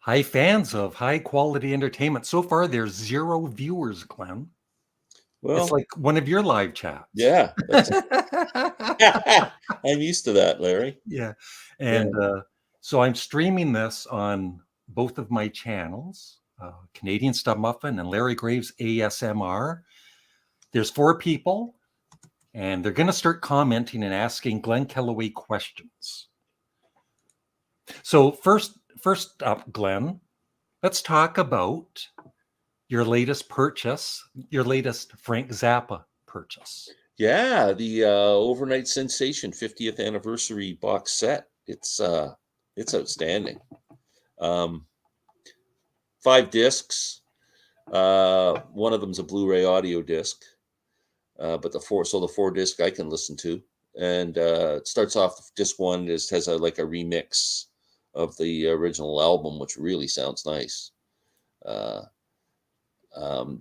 Hi, fans of high quality entertainment. So far, there's 0 viewers, Glenn. It's Well, like one of your live chats. yeah, I'm used to that, Larry. Yeah. Yeah. And so I'm streaming this on both of my channels, Canadian Studmuffin and Larry Graves ASMR. There's 4 people, and they're going to start commenting and asking Glen Kellaway questions. So first up, Glenn, let's talk about your latest purchase, your latest Frank Zappa purchase. Yeah, the Overnight Sensation 50th anniversary box set. It's outstanding. 5 discs. One of them's a Blu-ray audio disc. But the 4 disc I can listen to. And it starts off disc 1 has a remix of the original album, which really sounds nice.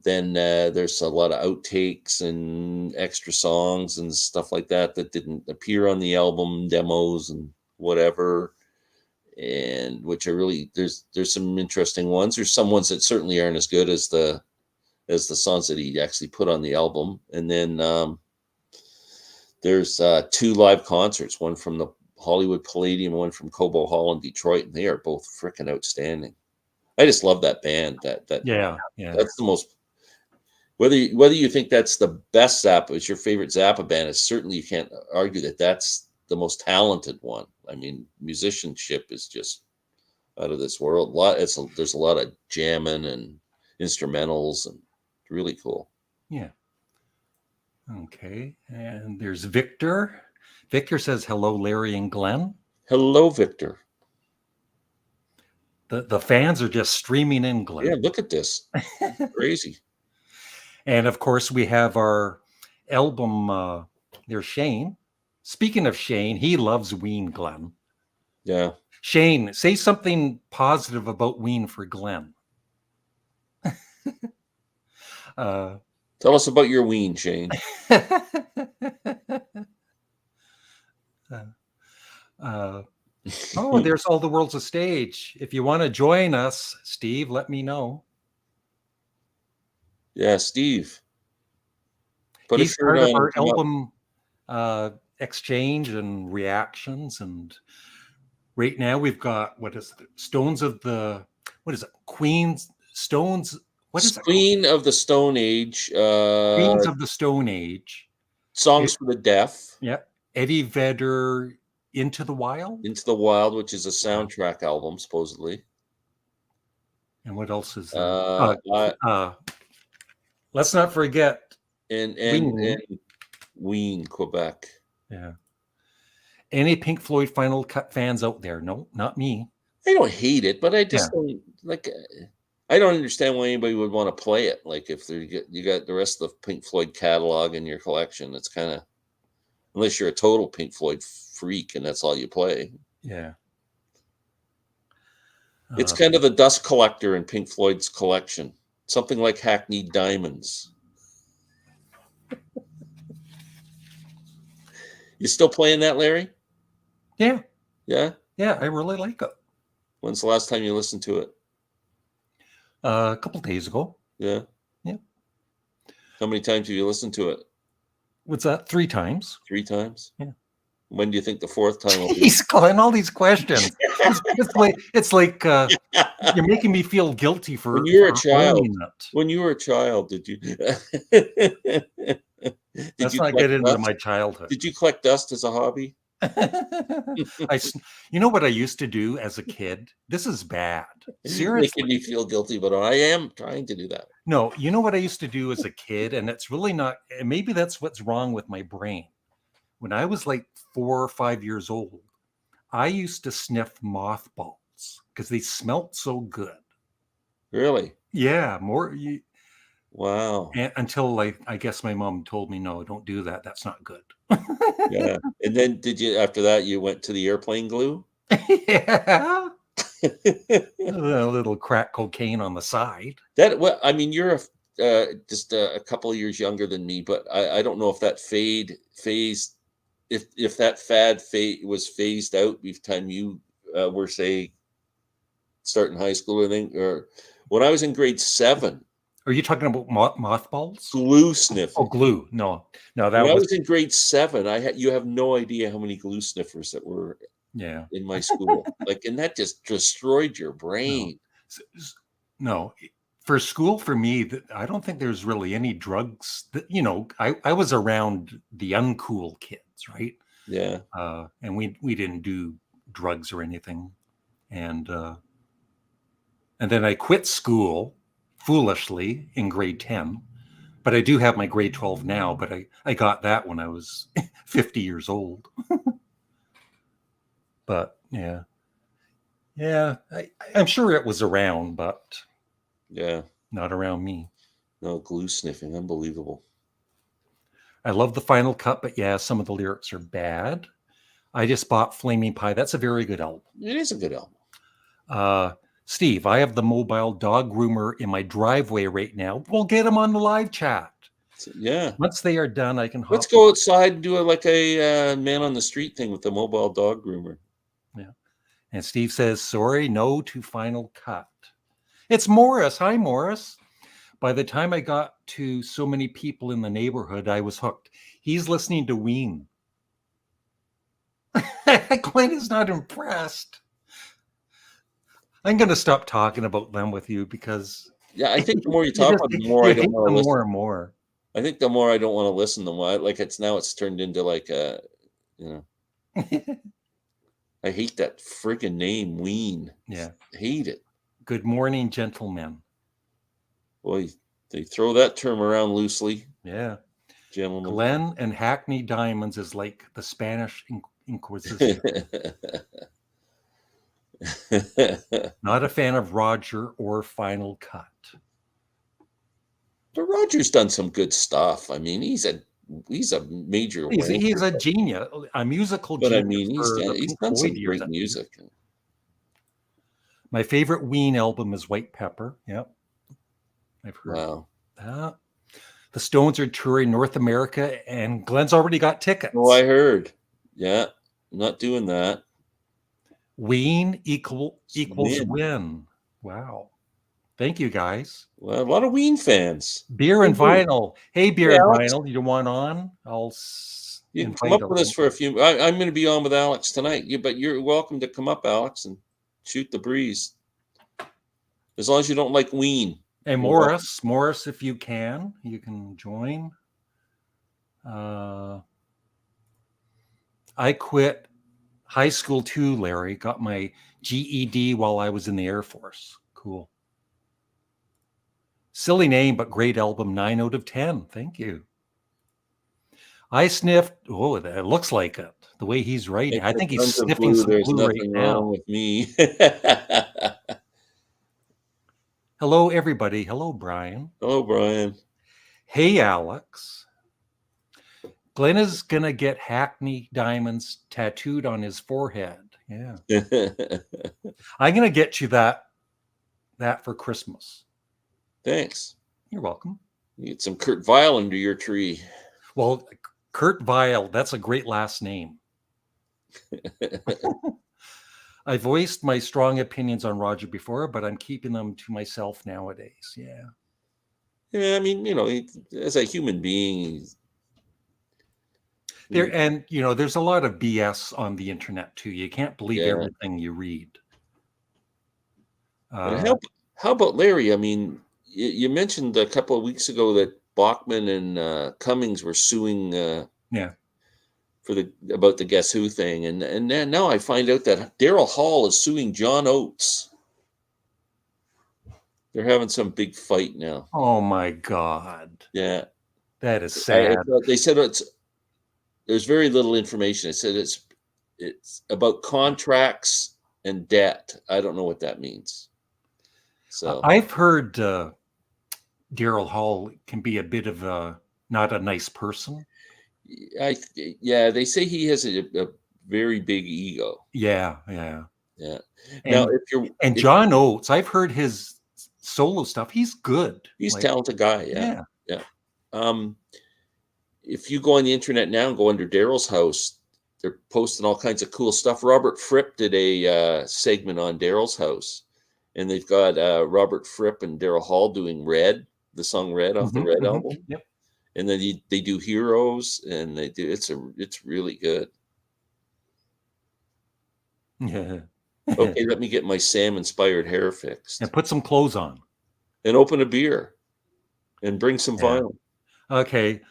Then there's a lot of outtakes and extra songs and stuff like that didn't appear on the album, demos and whatever, and which are really there's some interesting ones. There's some ones that certainly aren't as good as the songs that he actually put on the album. And then there's 2 live concerts, one from the Hollywood Palladium, one from Cobo Hall in Detroit, and they are both freaking outstanding. I just love that band. Yeah. That's the most. Whether you think that's the best Zappa, is your favorite Zappa band, is certainly, you can't argue that that's the most talented one. I mean, musicianship is just out of this world. There's a lot of jamming and instrumentals, and really cool. Yeah. Okay. And there's Victor. Victor says, hello, Larry and Glenn. Hello, Victor. The fans are just streaming in, Glenn. Yeah, look at this. Crazy. And of course, we have our album. There's Shane. Speaking of Shane, he loves Ween, Glenn. Yeah. Shane, say something positive about Ween for Glenn. Tell us about your Ween, Shane. Oh, there's All the World's a Stage. If you want to join us, Steve, let me know. Yeah, Steve. He's part of our album exchange and reactions. And right now we've got, Stones of the, Queens, Stones, Queen of the Stone Age. Queens of the Stone Age. Songs for the Deaf. Yeah. Eddie Vedder, Into the Wild? Into the Wild, which is a soundtrack album, supposedly. And what else is there? Let's not forget and Ween, Quebec. Yeah. Any Pink Floyd Final Cut fans out there? No, not me. I don't hate it, but I just don't like. I don't understand why anybody would want to play it. Like, if you got the rest of the Pink Floyd catalog in your collection, it's kind of, unless you're a total Pink Floyd freak and that's all you play. Yeah. It's kind of the dust collector in Pink Floyd's collection. Something like Hackneyed Diamonds. You still playing that, Larry? Yeah. Yeah? Yeah, I really like it. When's the last time you listened to it? A couple days ago. Yeah? Yeah. How many times have you listened to it? What's that? 3 times. 3 times? Yeah. When do you think the 4th time will be? He's calling all these questions. it's like you're making me feel guilty for when you were a child. It. When you were a child, did you? Let's not get into my childhood. Did you collect dust as a hobby? You know what I used to do as a kid? This is bad. Seriously. Making me feel guilty, but I am trying to do that. No, you know what I used to do as a kid, and it's really not, maybe that's what's wrong with my brain. When I was like 4 or 5 years old, I used to sniff mothballs because they smelt so good. Really? Yeah, wow. Until I guess my mom told me, no, don't do that. That's not good. Yeah. And then after that, you went to the airplane glue? Yeah. A little crack cocaine on the side. I mean, you're just a couple of years younger than me, but I don't know if that phased, if that fad was phased out by the time you were, say, starting high school, I think, or when I was in grade 7, Are you talking about mothballs? glue Oh, sniffing. glue. No, When that I was, was in grade 7, you have no idea how many glue sniffers that were yeah. in my school. Like, and that just destroyed your No. brain. No, for school, for me, I don't think there's really any drugs that, I was around the uncool kids, right? Yeah. And we didn't do drugs or anything. And then I quit school foolishly in grade 10, but I do have my grade 12 now, but I got that when I was 50 years old. But yeah, I'm sure it was around, but Yeah. not around me. No, glue sniffing. Unbelievable. I love the Final Cut, but yeah, some of the lyrics are bad. I just bought Flaming Pie. That's a very good album. It is a good album. Steve, I have the mobile dog groomer in my driveway right now. We'll get him on the live chat. So, yeah. Once they are done, I can hop. Let's go outside and do a man on the street thing with the mobile dog groomer. Yeah. And Steve says, sorry, no to Final Cut. It's Morris. Hi, Morris. By the time I got to so many people in the neighborhood, I was hooked. He's listening to Ween. Glenn is not impressed. I'm going to stop talking about them with you because... Yeah, I think the more you talk about it, the more I don't want to listen. More and more. I think the more I don't want to listen, the more it's turned into like I hate that freaking name, Ween. Yeah. I hate it. Good morning, gentlemen. Boy, they throw that term around loosely. Yeah. Gentlemen. Glen and Hackney Diamonds is like the Spanish Inquisition. Not a fan of Roger or Final Cut. But Roger's done some good stuff. I mean, he's a major. He's a genius, a musical but genius. I mean, he's done some great music. My favorite Ween album is White Pepper. Yep, I've heard. Wow. That. The Stones are touring North America, and Glenn's already got tickets. Oh, I heard. Yeah, I'm not doing that. Ween equals win. Wow. Thank you, guys. Well, a lot of Ween fans. Beer and Vinyl. Hey, Beer and Vinyl, you want on? You can come up with us for a few. I'm going to be on with Alex tonight. But you're welcome to come up, Alex, and shoot the breeze. As long as you don't like Ween. And Morris, if you can join. I quit high school too, Larry. Got my GED while I was in the Air Force. Cool. Silly name, but great album. 9 out of 10. Thank you. I sniffed. Oh, it looks like it. The way he's writing. I think he's sniffing some glue right now. Wrong with me. Hello, everybody. Hello, Brian. Hello, Brian. Hey, Alex. Glenn is going to get Hackney Diamonds tattooed on his forehead. Yeah. I'm going to get you that for Christmas. Thanks. You're welcome. You get some Kurt Vile under your tree. Well, Kurt Vile, that's a great last name. I voiced my strong opinions on Roger before, but I'm keeping them to myself nowadays. Yeah. Yeah, I mean, as a human being, there's a lot of BS on the internet too. You can't believe everything you read. How about Larry? I mean, you mentioned a couple of weeks ago that Bachman and Cummings were suing about the Guess Who thing, and then now I find out that Daryl Hall is suing John Oates. They're having some big fight now. Oh my God! Yeah, that is sad. They said there's very little information. It said it's about contracts and debt. I don't know what that means. So I've heard Daryl Hall can be a bit of not a nice person. They say he has a very big ego. Yeah. Now, John Oates, I've heard his solo stuff. He's good. He's a talented guy. Yeah. If you go on the internet now and go under Daryl's house, they're posting all kinds of cool stuff. Robert Fripp did a segment on Daryl's house, and they've got Robert Fripp and Daryl Hall doing Red, the song Red off the Red album. Yep. And then they do Heroes, and they do it's really good. Yeah. Okay, let me get my Sam inspired hair fixed. And put some clothes on. And open a beer. And bring some Yeah. vinyl. Okay.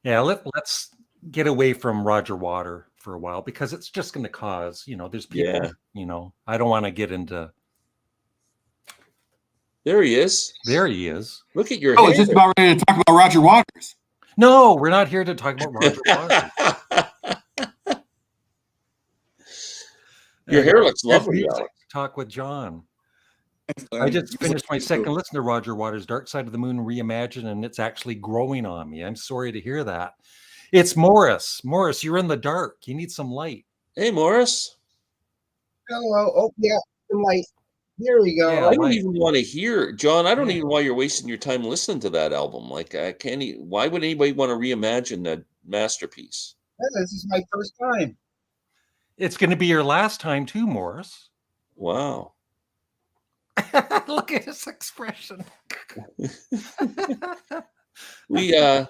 Yeah, let's get away from Roger Water for a while, because it's just going to cause, there's people, I don't want to get into. There he is. There he is. Look at your Oh, hair. it's just about ready to talk about Roger Waters. No, we're not here to talk about Roger Water. Your hair looks lovely. Talk with John. I just finished my second listen to Roger Waters' Dark Side of the Moon Reimagined, and it's actually growing on me. I'm sorry to hear that. It's Morris. Morris, you're in the dark. You need some light. Hey, Morris. Hello. Oh, yeah, some light. Here we go. Yeah, I don't even want to hear, John. I don't even know why you're wasting your time listening to that album. Like, I can't. Why would anybody want to reimagine that masterpiece? Yeah, this is my first time. It's going to be your last time too, Morris. Wow. Look at his expression. Yeah,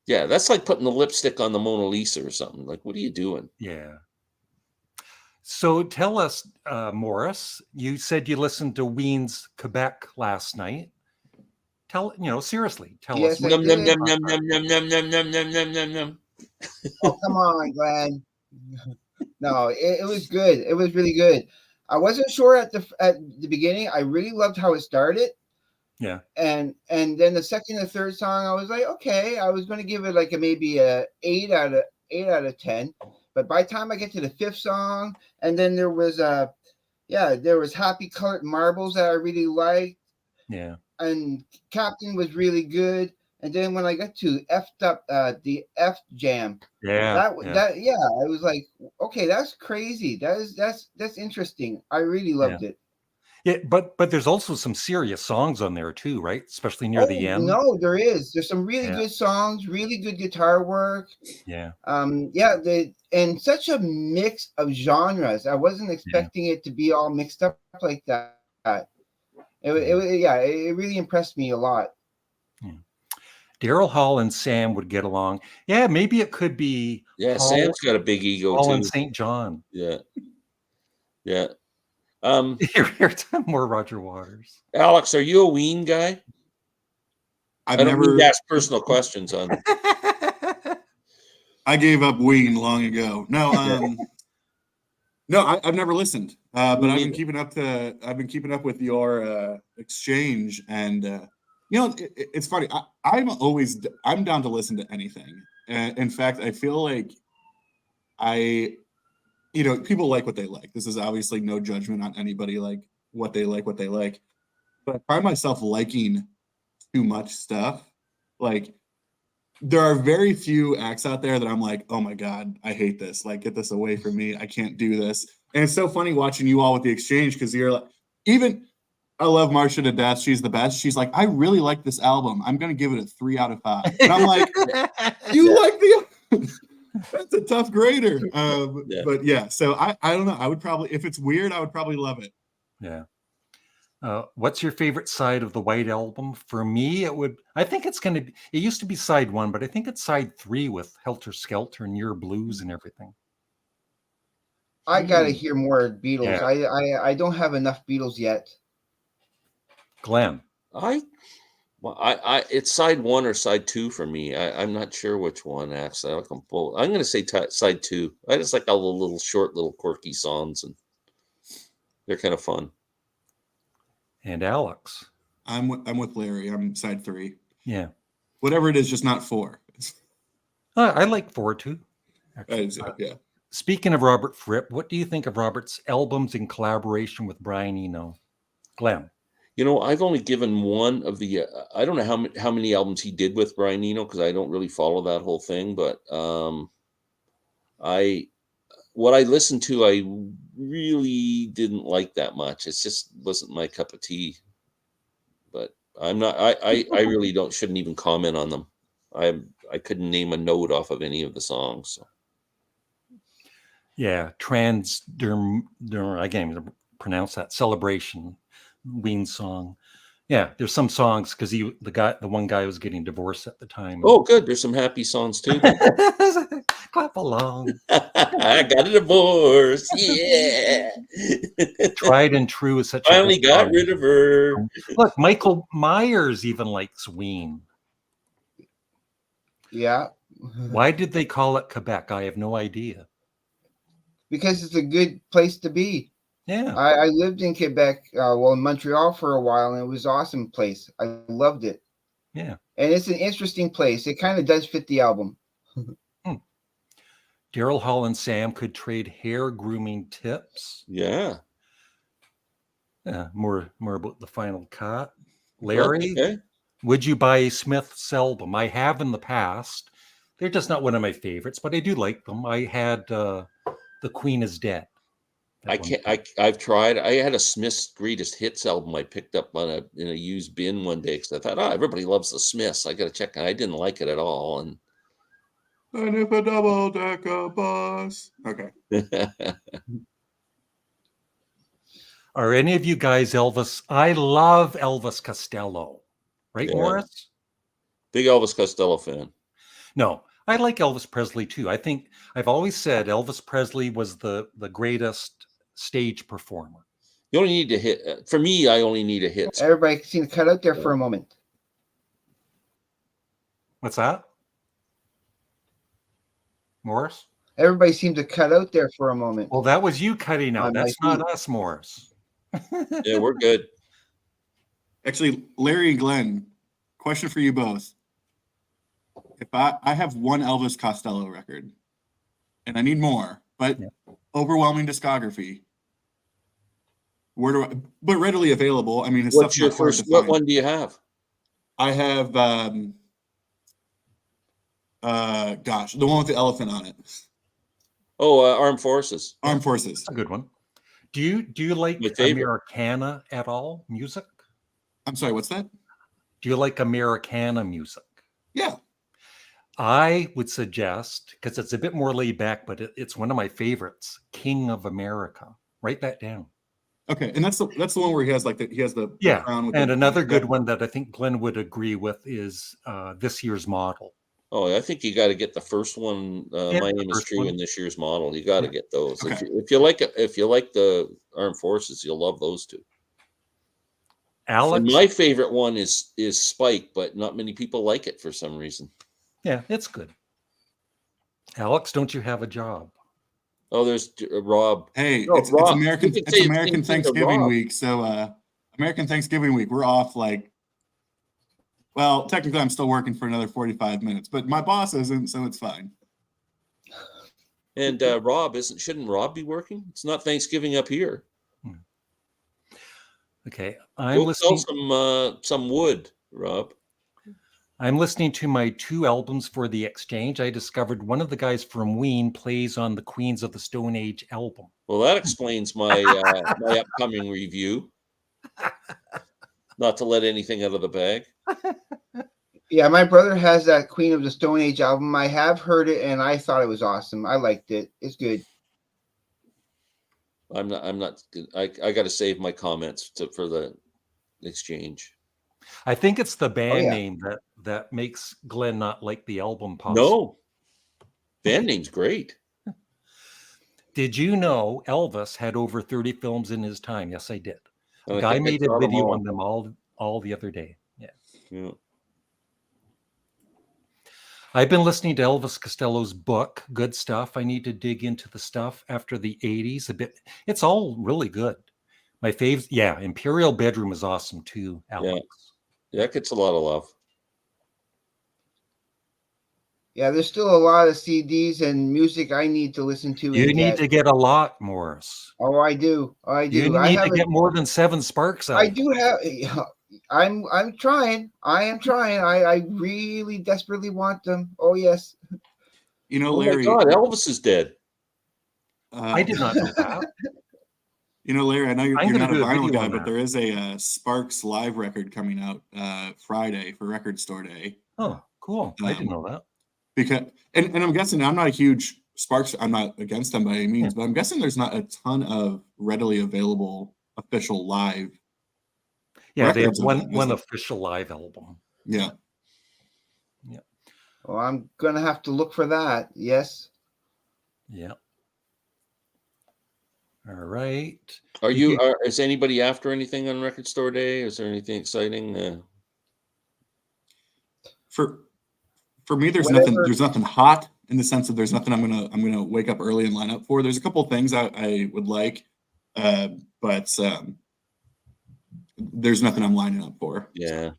that's like putting the lipstick on the Mona Lisa or something. Like, what are you doing? Yeah. So tell us, Morris, you said you listened to Ween's Quebec last night. Seriously, tell us. Yes, I did. Oh, come on, Glenn. No, it was good. It was really good. I wasn't sure at the beginning. I really loved how it started. Yeah. And then the second and third song, I was like, okay, I was going to give it like maybe a 8 out of 10. But by the time I get to the fifth song, and then there was Happy Colored Marbles that I really liked. Yeah. And Captain was really good. And then when I got to the F Jam, I was like, okay, that's crazy. That's interesting. I really loved it. Yeah, but there's also some serious songs on there too, right? Especially near the end. No, there is. There's some really good songs, really good guitar work. Yeah. And such a mix of genres. I wasn't expecting it to be all mixed up like that. It really impressed me a lot. Yeah. Daryl Hall and Sam would get along. Yeah, maybe it could be. Yeah, Hall, Sam's got a big ego Hall too. and St. John. Yeah. Yeah. Here's more Roger Waters. Alex, are you a Ween guy? I don't need to ask personal questions on it. I gave up Ween long ago. No, I've never listened. But I've been keeping up with your exchange, and it's funny. I'm down to listen to anything. In fact, I feel like people like what they like. This is obviously no judgment on anybody, like what they like. But I find myself liking too much stuff. Like, there are very few acts out there that I'm like, oh my God, I hate this. Like, get this away from me. I can't do this. And it's so funny watching you all with the exchange, because you're like, I love Marcia to death. She's the best. She's like, I really like this album. I'm going to give it a 3 out of 5. And I'm like, you like the That's a tough grader. But yeah, so I don't know. I would probably, if it's weird, I would probably love it. Yeah. What's your favorite side of the White Album? For me, I think it's going to be, it used to be side 1, but I think it's side 3 with Helter Skelter and Your Blues and everything. I got to hear more Beatles. Yeah. I don't have enough Beatles yet. Glenn. It's side 1 or side 2 for me. I'm not sure which one, actually. I'm going to say side 2. I just like all the little short, little quirky songs, and they're kind of fun. And Alex. I'm with Larry. I'm side 3. Yeah. Whatever it is, just not 4. I like 4 too. Yeah. Speaking of Robert Fripp, what do you think of Robert's albums in collaboration with Brian Eno? Glenn. I've only given one of the. I don't know how many albums he did with Brian Eno, because I don't really follow that whole thing. But what I listened to, I really didn't like that much. It just wasn't my cup of tea. But I'm not. I really shouldn't even comment on them. I couldn't name a note off of any of the songs. So. Yeah, again, pronounce that, Celebration, Ween song. Yeah, there's some songs because the one guy was getting divorced at the time. Oh, good. There's some happy songs too. Then. Clap along. I got a divorce. Yeah. Tried and True is such Finally a good got song. rid of her. Look, Michael Myers even likes Ween. Yeah. Why did they call it Quebec? I have no idea. Because it's a good place to be. Yeah. I lived in Quebec, in Montreal for a while, and it was an awesome place. I loved it. Yeah. And it's an interesting place. It kind of does fit the album. Daryl Hall and Sam could trade hair grooming tips. Yeah. More about the final cut. Larry, Okay. would you buy Smith's album? I have in the past. They're just not one of my favorites, but I do like them. I had The Queen is Dead. I've tried. I had a Smith's Greatest Hits album I picked up in a used bin one day because I thought, everybody loves the Smiths. I got to check. I didn't like it at all. And if a double-decker bus. Okay. Are any of you guys Elvis? I love Elvis Costello. Right, Yeah. Morris? Big Elvis Costello fan. No, I like Elvis Presley too. I think I've always said Elvis Presley was the greatest stage performer. You only need to hit. For me, I only need a hit. Everybody seemed to cut out there for a moment. What's that? Morris? Everybody seemed to cut out there for a moment. Well, that was you cutting out. On my That's not feet. us, Morris. Yeah, we're good. Actually, Larry and Glenn, question for you both. If I have one Elvis Costello record, and I need more, but overwhelming discography, but readily available. I mean, his What's stuff's your not hard to first? What find. one do you have? I have, the one with the elephant on it. Oh, Armed Forces. Armed Forces. That's a good one. Do you like My favorite. Americana at all? Music? I'm sorry, what's that? Do you like Americana music? Yeah. I would suggest, because it's a bit more laid back, but it's one of my favorites, King of America. Write that down. Okay, and that's the one where he has the Yeah, crown with and the, another good one that I think Glenn would agree with is This Year's Model. Oh, I think you got to get the first one. Yeah, My the Name is first True one. in This Year's Model. You got to get those. Okay. If you like the Armed Forces, you'll love those two. Alex? And my favorite one is Spike, but not many people like it for some reason. Yeah, it's good. Alex, don't you have a job? Oh, there's Rob. hey, No, it's Rob. American You can say it's American it's thing to Thanksgiving Rob. week, so American Thanksgiving week, we're off well, technically I'm still working for another 45 minutes, but my boss isn't, so it's fine. And Rob shouldn't Rob be working? It's not Thanksgiving up here. Okay, I'm Go sell listening. some wood, Rob. I'm listening to my 2 albums for the exchange. I discovered one of the guys from Ween plays on the Queens of the Stone Age album. Well, that explains my my upcoming review. Not to let anything out of the bag. Yeah, my brother has that Queen of the Stone Age album. I have heard it, and I thought it was awesome. I liked it. It's good. I got to save my comments for the exchange. I think it's the band yeah. name that makes Glenn not like the album. Possibly. No, band name's great. Did you know Elvis had over 30 films in his time? Yes, I did. And A I guy think I made a saw them video all. on them all the other day. Yeah. Yeah. I've been listening to Elvis Costello's book, Good Stuff. I need to dig into the stuff after the 80s a bit. It's all really good. My faves, Imperial Bedroom is awesome too, Alex. Yeah, it gets a lot of love. Yeah, there's still a lot of CDs and music I need to listen to. You and need get. to get a lot, Morris. Oh, I do. I do. You I need have to get more than 7 Sparks out. I do have. I'm trying. I am trying. I really desperately want them. Oh yes. You know, Oh Larry. my God, Elvis is dead. I did not know that. You know, Larry, I know you're I'm not a gonna do a vinyl video guy, on but that. there is a Sparks live record coming out Friday for Record Store Day. Oh, cool. I didn't know that. Because and I'm guessing I'm not a huge Sparks, I'm not against them by any means, but I'm guessing there's not a ton of readily available official live Yeah, they have records of them, is one there? official live album. Yeah. Well, I'm gonna have to look for that. Yes. Yeah. All right. Are Did you? Is anybody after anything on Record Store Day? Is there anything exciting? For me, there's Whatever. nothing hot in the sense of there's nothing I'm gonna wake up early and line up for. There's a couple things I would like, but there's nothing I'm lining up for. Yeah.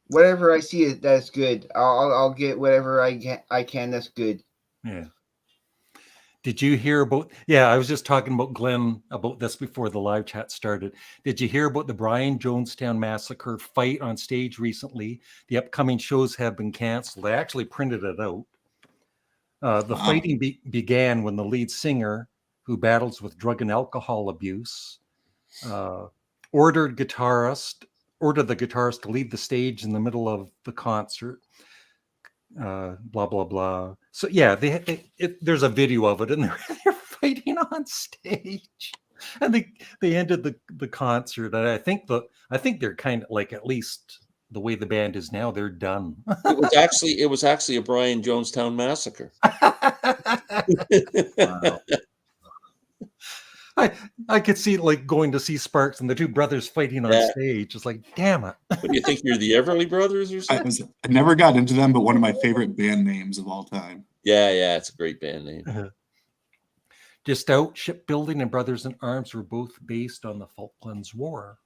Whatever I see that's good. I'll get whatever I can that's good. Yeah. Did you hear about? Yeah, I was just talking about Glenn about this before the live chat started. Did you hear about the Brian Jonestown Massacre fight on stage recently? The upcoming shows have been canceled. I actually printed it out. The Wow. fighting began when the lead singer, who battles with drug and alcohol abuse, ordered the guitarist to leave the stage in the middle of the concert. Blah blah blah. So yeah, there's a video of it, and they're fighting on stage, and they ended the concert. And I think they're kind of like, at least the way the band is now, they're done. It was actually a Brian Jonestown Massacre. Wow. I could see like going to see Sparks and the two brothers fighting on stage. It's like, damn it. What do you think? You're the Everly Brothers or something? I never got into them, but one of my favorite band names of all time. Yeah, it's a great band name. Just Out, Shipbuilding, and Brothers in Arms were both based on the Falklands War.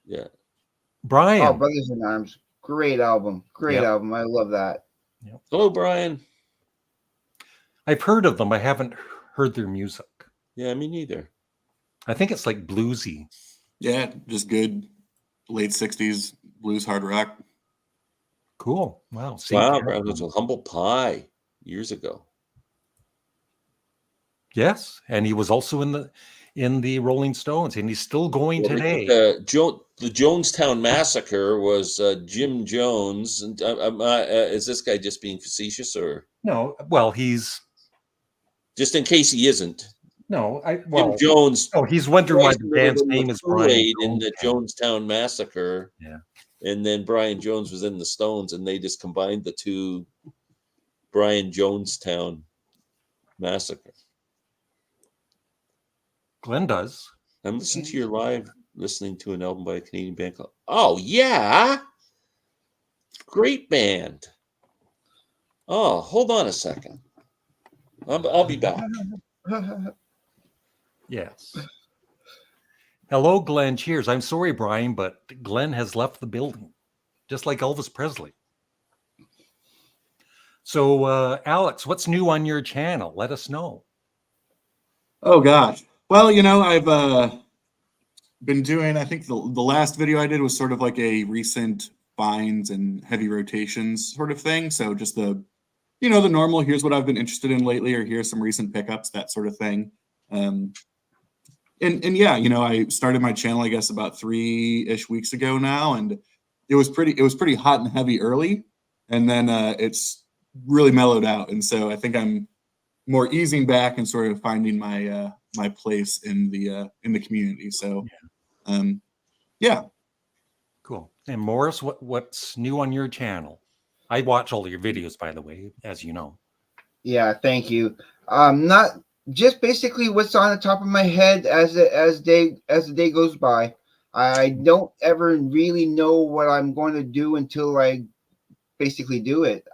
Yeah. Brian. Oh, Brothers in Arms. Great album. Great album. I love that. Yep. Hello, Brian. I've heard of them. I haven't heard their music. Yeah, me neither. I think it's like bluesy. Yeah, just good late 60s blues hard rock. Cool. Wow. Wow, it was a Humble Pie years ago. Yes, and he was also in the Rolling Stones, and he's still going today. The Jonestown Massacre was Jim Jones. And is this guy just being facetious, or no? Well, he's just in case he isn't. No, Jim Jones. Oh, he's wondering why the band's name is Brian in the Jonestown Massacre. Yeah, and then Brian Jones was in the Stones, and they just combined the two. Brian Jonestown Massacre. Glenn does. I'm listening to your listening to an album by a Canadian band called. Oh yeah, great band. Oh, hold on a second. I'll be back. Yes. Hello, Glenn. Cheers. I'm sorry, Brian, but Glenn has left the building, just like Elvis Presley. So, Alex, what's new on your channel? Let us know. Oh gosh. Well, I've been doing. I think the last video I did was sort of like a recent finds and heavy rotations sort of thing. So just the normal. Here's what I've been interested in lately, or here's some recent pickups, that sort of thing. And yeah, I started my channel, I guess, about 3-ish weeks ago now, and it was pretty hot and heavy early, and then it's really mellowed out, and so I think I'm more easing back and sort of finding my my place in the community. So, yeah. Cool. And Morris, what's new on your channel? I watch all your videos, by the way, as you know. Yeah, thank you. Not just basically what's on the top of my head as the day goes by. I don't ever really know what I'm going to do until I basically do it.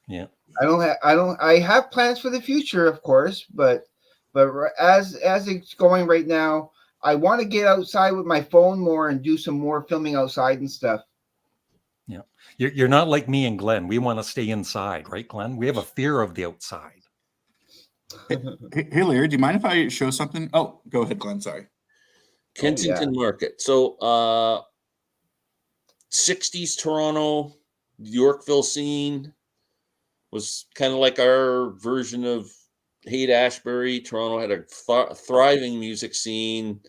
Yeah. I have plans for the future, of course, but as it's going right now, I want to get outside with my phone more and do some more filming outside and stuff. Yeah. You're not like me and Glenn. We want to stay inside, right, Glenn? We have a fear of the outside. Hey, Larry, do you mind if I show something? Oh, go ahead, Glenn. Sorry. Kensington Market. So 60s Toronto, Yorkville scene was kind of like our version of Haight-Ashbury. Toronto had a thriving music scene.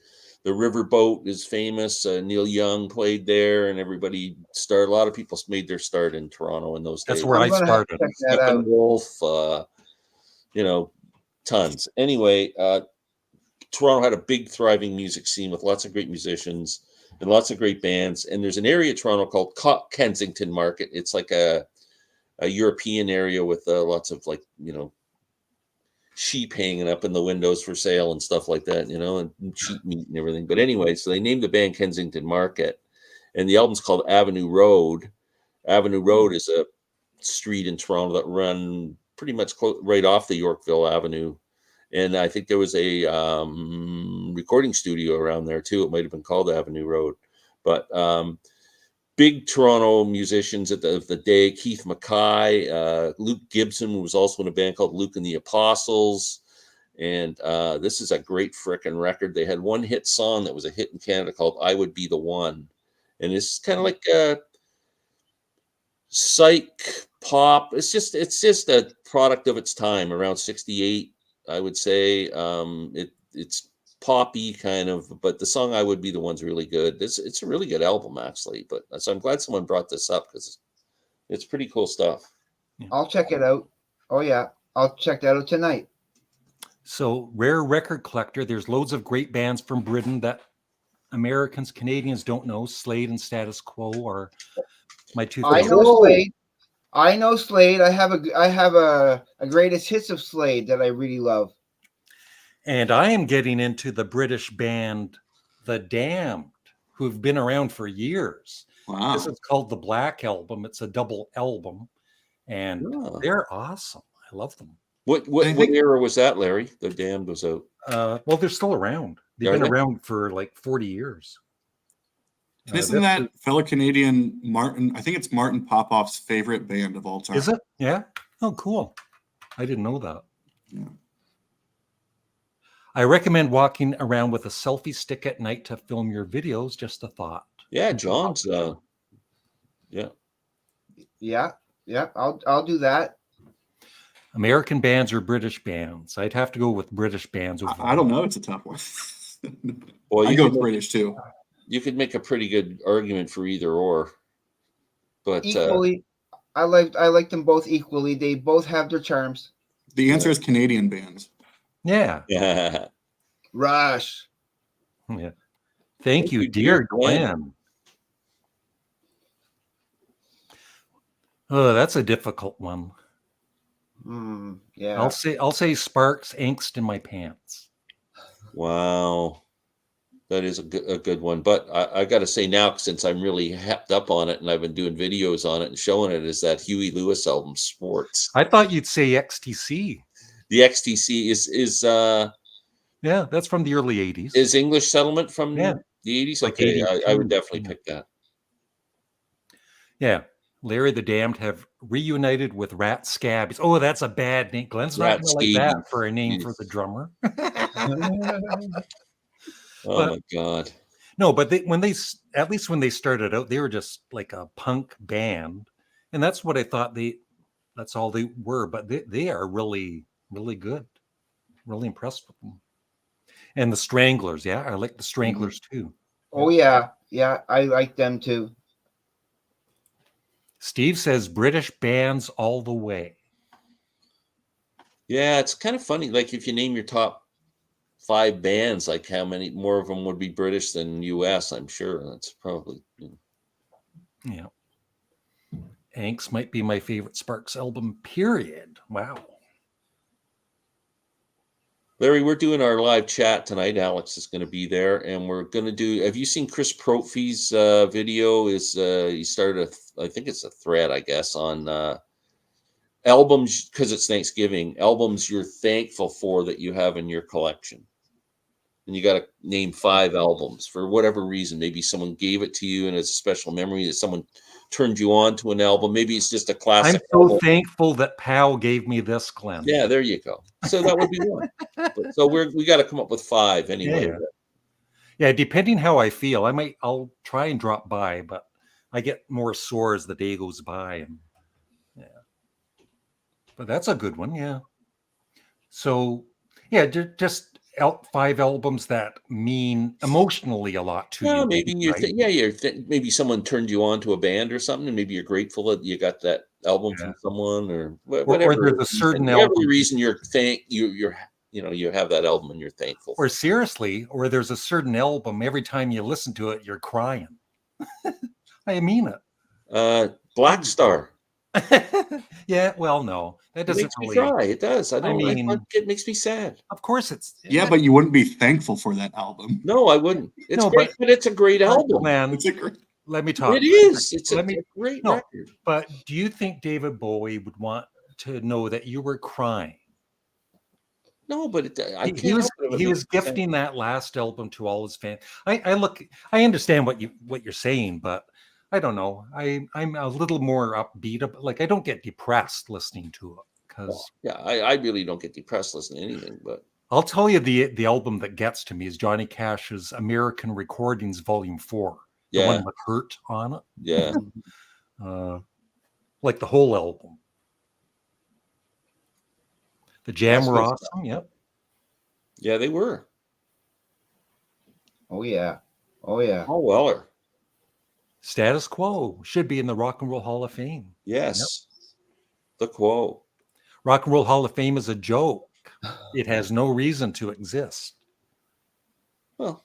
The Riverboat is famous. Neil Young played there, and everybody started. A lot of people made their start in Toronto in those days. That's where I I'm gonna have to started. check that out. Steppenwolf, tons. Anyway, Toronto had a big, thriving music scene with lots of great musicians and lots of great bands. And there's an area of Toronto called Kensington Market. It's like a European area with lots of sheep hanging up in the windows for sale and stuff like that, and sheep meat and everything. But anyway, so they named the band Kensington Market, and the album's called Avenue Road. Avenue Road is a street in Toronto that run pretty much right off the Yorkville Avenue. And I think there was a recording studio around there too. It might have been called Avenue Road, but big Toronto musicians of the day, Keith Mackay, Luke Gibson, who was also in a band called Luke and the Apostles. And this is a great frickin' record. They had one hit song that was a hit in Canada called I Would Be the One. And it's kind of like a psych pop. It's just a product of its time, around 68, I would say. It's poppy kind of, but the song I Would Be the One's really good. It's a really good album, actually. But so I'm glad someone brought this up because it's pretty cool stuff. I'll check it out. Oh yeah, I'll check that out tonight. So, rare record collector. There's loads of great bands from Britain that Americans, Canadians don't know. Slade and Status Quo are my two I favorites. know Slade. I know Slade. I have a greatest hits of Slade that I really love. And I am getting into the British band The Damned, who've been around for years. Wow. This is called the Black Album. It's a double album, and they're awesome. I love them. What era was that, Larry? The Damned was out. Well, they're still around. They've been around for like 40 years. And isn't that fellow Canadian Martin? I think it's Martin Popoff's favorite band of all time. Is it? Yeah. Oh, cool. I didn't know that. Yeah. I recommend walking around with a selfie stick at night to film your videos. Just a thought. Yeah, John's. Yeah. I'll do that. American bands or British bands? I'd have to go with British bands. I don't know. It's a tough one. Well, I go with British too. You could make a pretty good argument for either or, but Equally, I like them both equally. They both have their charms. The answer is Canadian bands. Yeah. yeah. Rush. Yeah. Thank you, dear Glenn. Oh, that's a difficult one. Yeah. I'll say Sparks, Angst in My Pants. Wow. That is a good one. But I got to say now, since I'm really hepped up on it and I've been doing videos on it and showing it, is that Huey Lewis album, Sports. I thought you'd say XTC. The XTC is yeah, that's from the early 80s. Is English Settlement from the 80s? Like okay, 82. I would definitely pick that. Yeah. Larry the Damned have reunited with Rat Scabbies. Oh, that's a bad name. Glenn's not going to like that for a name for the drummer. Oh my God. No, but when they started out, they were just like a punk band. And that's what I thought that's all they were. But they are really, really good. Really impressed with them. And the Stranglers. Yeah, I like the Stranglers too. Oh, yeah. Yeah, I like them too. Steve says British bands all the way. Yeah, it's kind of funny. Like if you name your top 5 bands, like how many more of them would be British than US? I'm sure that's probably. Yeah. Angst might be my favorite Sparks album, period. Wow. Larry, we're doing our live chat tonight. Alex is going to be there, and we're going to do. Have you seen Chris Prophy's video? He started I think it's a thread, I guess, on albums because it's Thanksgiving. Albums you're thankful for that you have in your collection, and you got to name 5 albums for whatever reason. Maybe someone gave it to you, and it's a special memory that someone turned you on to an album. Maybe it's just a classic. I'm so album. thankful that Powell gave me this, Glenn. Yeah, there you go. So that would be one. So we got to come up with 5 anyway. Yeah, depending how I feel, I'll try and drop by, but I get more sore as the day goes by, and but that's a good one. Yeah. So yeah, just 5 albums that mean emotionally a lot to Yeah, you. maybe right? maybe someone turned you on to a band or something, and maybe you're grateful that you got that album Yeah. from someone, or Or whatever. there's a certain Whatever album, reason you have that album and you're thankful. or seriously, or there's a certain album, every time you listen to it, you're crying. I mean Black Star. it. Yeah, well, no, that It doesn't makes me really. cry. It does. I mean, it makes me sad. of course it's. Yeah, but you wouldn't be thankful for that album. No, I wouldn't. It's No, great, but it's a great album. man, It's a great. let me talk. It is. It's Let a me. great No, record. but do you think David Bowie would want to know that you were crying? No, but I He can't was help it if it he was makes me sad. gifting that last album to all his fans. I understand what you're saying, but I don't know. I'm a little more upbeat. Like, I don't get depressed listening to it, because Yeah, I really don't get depressed listening to anything, but I'll tell you, the album that gets to me is Johnny Cash's American Recordings Volume 4, the yeah, one with Hurt on it. yeah. Like the whole album. The Jam That's were good awesome. Yep. Yeah, they were. Oh yeah. Oh yeah. Paul Weller. Status Quo should be in the Rock and Roll Hall of Fame. Yes. The Quo. Rock and Roll Hall of Fame is a joke. It has no reason to exist. Well,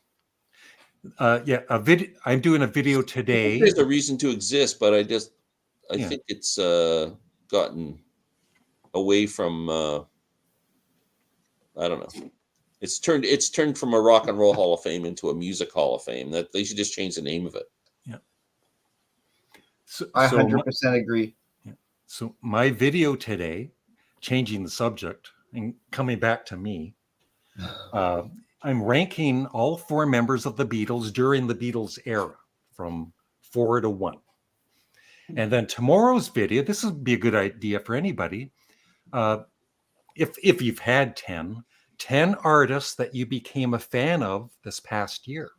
I'm doing a video today. there's a reason to exist, but I Yeah. think it's gotten away from I don't know. It's turned from a Rock and Roll Hall of Fame into a Music Hall of Fame. That they should just change the name of it. I 100% agree. So my video today, changing the subject and coming back to me, I'm ranking all 4 members of the Beatles during the Beatles era from 4 to 1. And then tomorrow's video, this would be a good idea for anybody. If you've had 10 artists that you became a fan of this past year.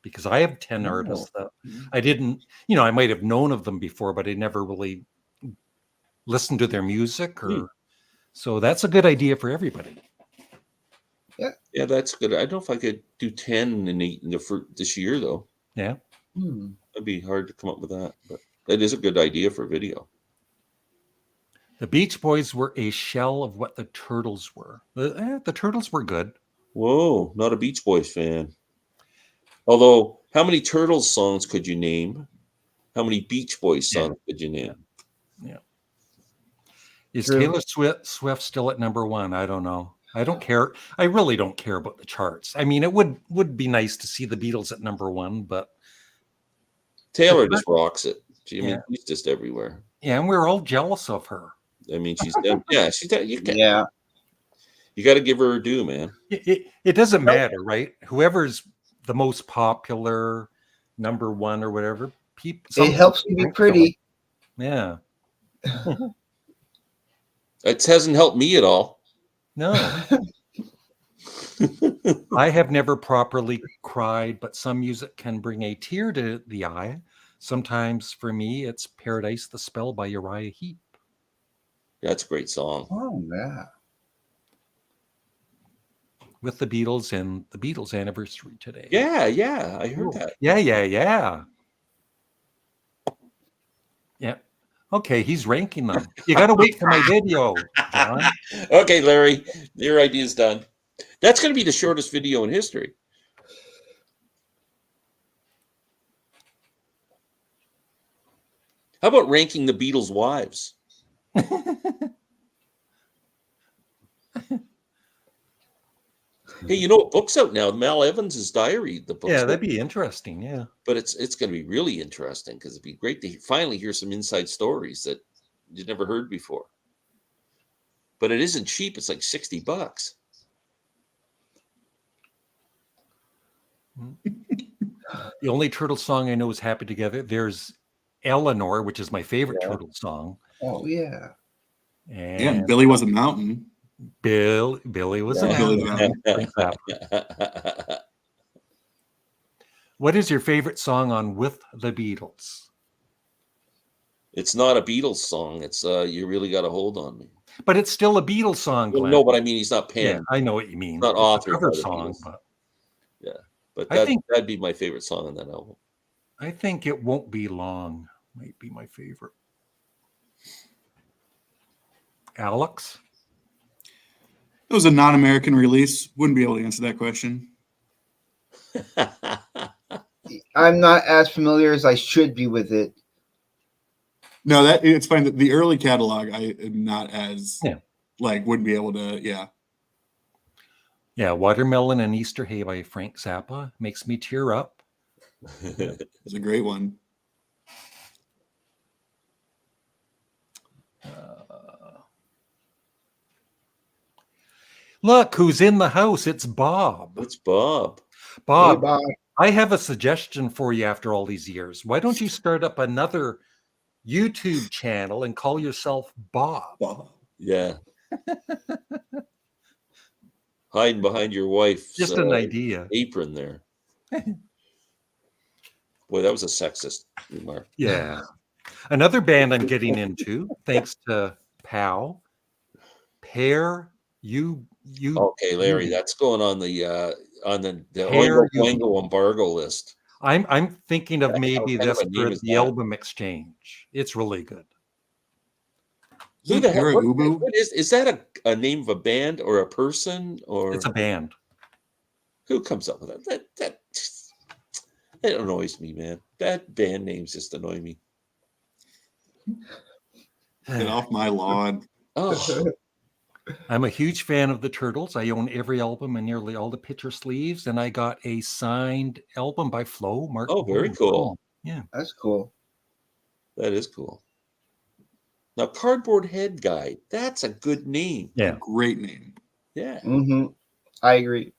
Because I have 10 artists that I didn't, I might have known of them before, but I never really listened to their music. So that's a good idea for everybody. Yeah, that's good. I don't know if I could do 10 this year though. Yeah. It'd be hard to come up with that, but that is a good idea for video. The Beach Boys were a shell of what the Turtles were. The Turtles were good. Whoa, not a Beach Boys fan. Although, how many Turtles songs could you name? How many Beach Boys songs could you name? Yeah. Is True. Taylor Swift still at number 1? I don't know. I don't care. I really don't care about the charts. I mean, it would be nice to see the Beatles at number 1, but Taylor just rocks it. I mean, Yeah. she's just everywhere. yeah, and we're all jealous of her. I mean, she's dead. Yeah, she's dead. You Yeah. got to give her her due, man. It doesn't matter, right? Whoever's the most popular, number 1 or whatever, It helps you be pretty. Yeah. It hasn't helped me at all. No. I have never properly cried, but some music can bring a tear to the eye. Sometimes for me, it's Paradise the Spell by Uriah Heep. That's a great song. Oh yeah. With the Beatles and the Beatles anniversary today. Yeah, I heard that. Yeah. Yeah. Okay, he's ranking them. You got to wait for my video, John. Okay, Larry, your idea's done. That's going to be the shortest video in history. How about ranking the Beatles' wives? Hey, you know what book's out now? Mal Evans' diary. The book's Yeah, out. that'd be interesting. Yeah. But it's going to be really interesting because it'd be great to finally hear some inside stories that you'd never heard before. But it isn't cheap. It's like $60. The only Turtle song I know is Happy Together. There's Eleanor, which is my favorite Turtle song. Oh yeah. And Yeah, Billy Was a Mountain. Billy was a Billy mountain. Was a Mountain. What is your favorite song on With the Beatles? It's not a Beatles song. It's You Really Got a Hold on Me. But it's still a Beatles song, Well, Glenn. no, but I mean, he's not Yeah, penned. I know what you mean. Not It's a authored cover by the song, Beatles. but But I think that'd be my favorite song on that album. I think It Won't Be Long might be my favorite. Alex? It was a non-American release. Wouldn't be able to answer that question. I'm not as familiar as I should be with it. No, that it's fine. The early catalog, I am not as Yeah. like wouldn't be able to. Yeah, Yeah, Watermelon and Easter Hay by Frank Zappa makes me tear up. it's a great one. Look who's in the house. It's Bob. It's Bob. Bob, Hey, Bob. I have a suggestion for you after all these years. Why don't you start up another YouTube channel and call yourself Bob? Yeah. Hiding behind your wife's Just an idea. apron there. Boy, that was a sexist remark. Yeah. Another band I'm getting into, thanks to Pow, Pair You. Okay, Larry, that's going on the Hair Oingo Boingo embargo list. I'm thinking of What maybe kind of this a name for is the that? album exchange. It's really good. Who the hell? Ubu? What is that a name of a band or a person or It's a band. who comes up with that? That annoys me, man. That band names just annoy me. Get off my lawn. Oh, I'm a huge fan of the Turtles. I own every album and nearly all the picture sleeves, and I got a signed album by Flo. Mark. oh, very cool. Yeah. That's cool. That is cool. Now, Cardboard Head Guy. That's a good name. Yeah. Great name. Yeah. Mm-hmm. I agree.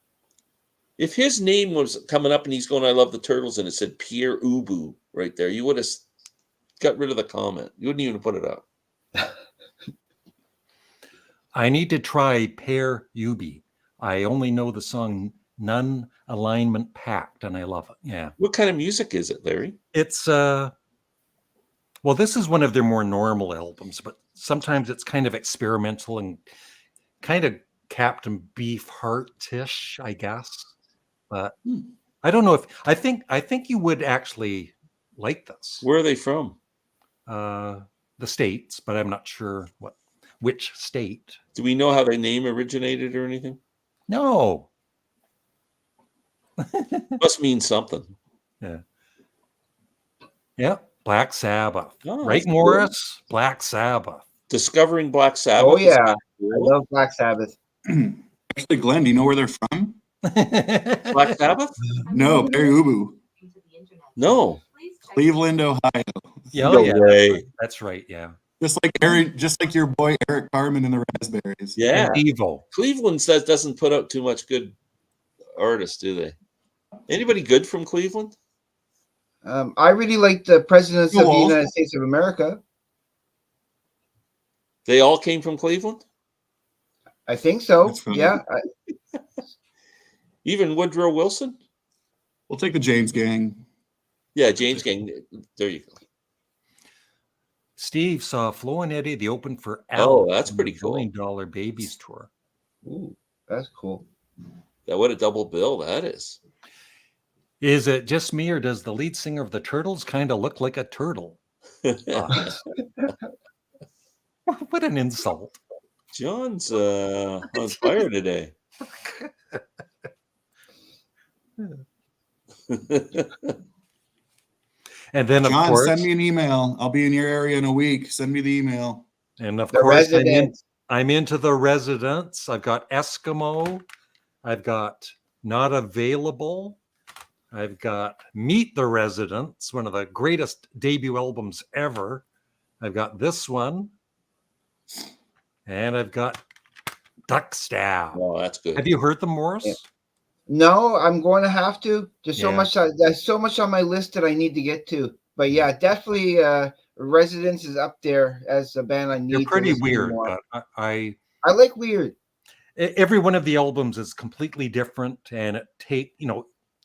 If his name was coming up and he's going, I love the Turtles, and it said Pierre Ubu right there, you would have got rid of the comment. You wouldn't even put it up. I need to try Pair Ubi. I only know the song None Alignment Pact, and I love it. Yeah. What kind of music is it, Larry? It's well, this is one of their more normal albums, but sometimes it's kind of experimental and kind of Captain Beefheart-ish, I guess. But I don't know if I think you would actually like this. Where are they from? The States, but I'm not sure which state. Do we know how their name originated or anything? No. Must mean something. Yeah. Yeah. Black Sabbath. Oh, Right, that's cool. Morris? Black Sabbath. Discovering Black Sabbath. Oh, is yeah. kinda I cool. love Black Sabbath. Actually, Glenn, do you know where they're from? Black Sabbath? No, Perry Ubu, No. Cleveland, Ohio. Yeah, No yeah. way. That's right. Yeah. Just like your boy Eric Carmen and the Raspberries. Yeah. And Devo. Cleveland doesn't put out too much good artists, do they? Anybody good from Cleveland? I really like the presidents of the Cool. United States of America. They all came from Cleveland? I think so. That's funny. Yeah. Even Woodrow Wilson? We'll take the James Gang. Yeah, James Gang. There you go. Steve saw Flo and Eddie. They opened for Oh, Alex that's on pretty the cool. $1 Million Babies tour. Ooh, that's cool. That what a double bill that is. Is it just me, or does the lead singer of the Turtles kind of look like a turtle? What an insult. John's on fire today. And then, of John, course, send me an email. I'll be in your area in a week. Send me the email. and of The course, Residents. I'm into the Residents. I've got Eskimo. I've got Not Available. I've got Meet the Residents, one of the greatest debut albums ever. I've got this one. And I've got Duck Stab. Oh, that's good. Have you heard them, Morris? Yeah. No, I'm going to have to. There's so Yeah. much. There's so much on my list that I need to get to. But yeah, definitely, Residence is up there as a band I need. They're to pretty listen to weird, more. but I I like weird. every one of the albums is completely different, and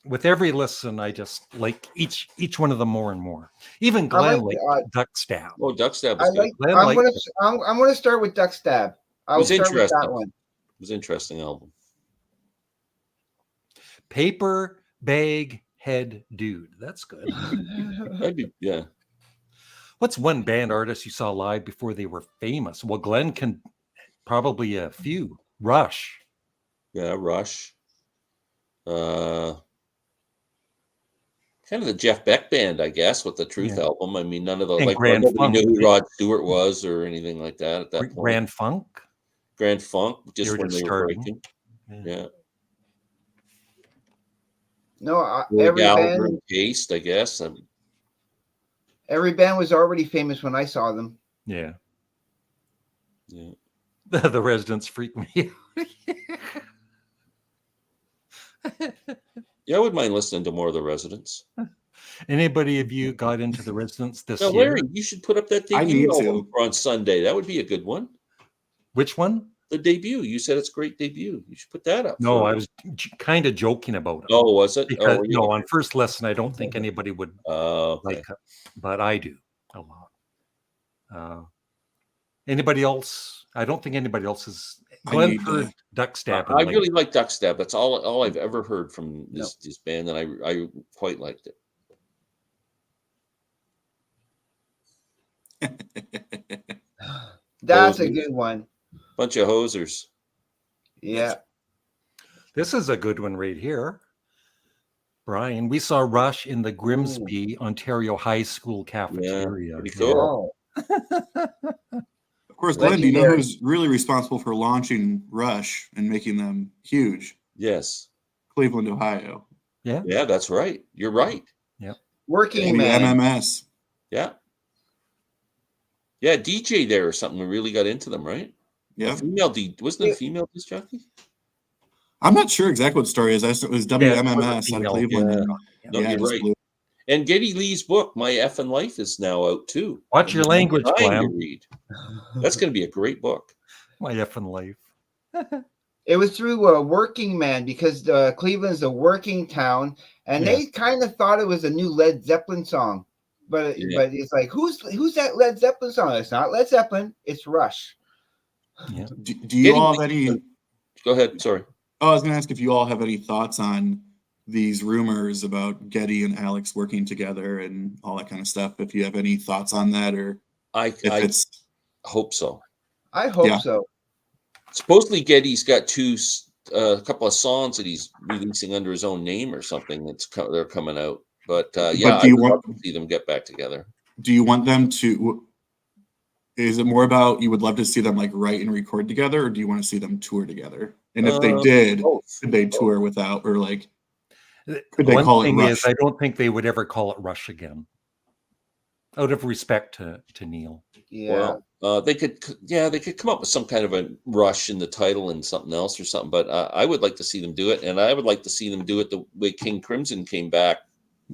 with every listen, I just like each one of them more and more. Even I Glenn like, like Duck Stab. Oh, Duck Stab I is good. like. Glenn I'm liked gonna. I'm gonna start with Duck Stab. I'll start with that one. It was an interesting album. Paper Bag Head Dude. That's good. Yeah. What's one band artist you saw live before they were famous? Well, Glenn can probably a few. Rush. Yeah, Rush. Kind of the Jeff Beck band, I guess, with the Truth album. I mean, none of the And like Grand nobody Funk. knew who Rod Stewart was or anything like that at that point. Grand Funk. Grand Funk, just were when just they were starting. breaking. Yeah. No, Every Gallagher Encased, I guess. Every band was already famous when I saw them. Yeah. Yeah. The Residents freak me out. Yeah, I wouldn't mind listening to more of the Residents. Anybody of you got into the Residents this Now, year? Larry, you should put up that I debut need album on Sunday. That would be a good one. Which one? The debut. You said it's a great debut. You should put that up. No, I was kind of joking about it. Oh, was it? Because, no, on first listen, I don't think anybody would like it, but I do a lot. Anybody else? I don't think anybody else is. Glenn heard Duck Stab. I really like Duck Stab. That's all I've ever heard from this band, and I quite liked it. That's a good one. Bunch of hosers. Yeah. This is a good one right here. Brian, we saw Rush in the Grimsby, Ontario High School cafeteria. Yeah, pretty cool. Of course, Glenn, do you know who's really responsible for launching Rush and making them huge? Yes. Cleveland, Ohio. Yeah. Yeah, that's right. You're right. Yeah. Working Man. MMS. Yeah. Yeah, DJ there or something. We really got into them, right? Yeah. Wasn't it a female disc jockey? I'm not sure exactly what the story is. It was WMMS out of Cleveland. No, you're right. And Geddy Lee's book, My Effin' Life, is now out too. Watch your language, Glenn. That's going to be a great book. My Effin' Life. It was through Working Man because Cleveland's a working town, and they kind of thought it was a new Led Zeppelin song. But it's like, who's that Led Zeppelin song? It's not Led Zeppelin. It's Rush. Yeah. Do you all have any? Go ahead. Sorry. Oh, I was going to ask if you all have any thoughts on these rumors about Geddy and Alex working together and all that kind of stuff. If you have any thoughts on that, or I hope so. I hope so. Supposedly Geddy's got a couple of songs that he's releasing under his own name or something. They're coming out. But I would love to see them get back together. Do you want them to? Is it more about you would love to see them like write and record together, or do you want to see them tour together? And if they did, could they tour without, or like, could they call it Rush? I don't think they would ever call it Rush again. Out of respect to Neil. Yeah. Well, they could come up with some kind of a Rush in the title and something else or something. But I would like to see them do it, and I would like to see them do it the way King Crimson came back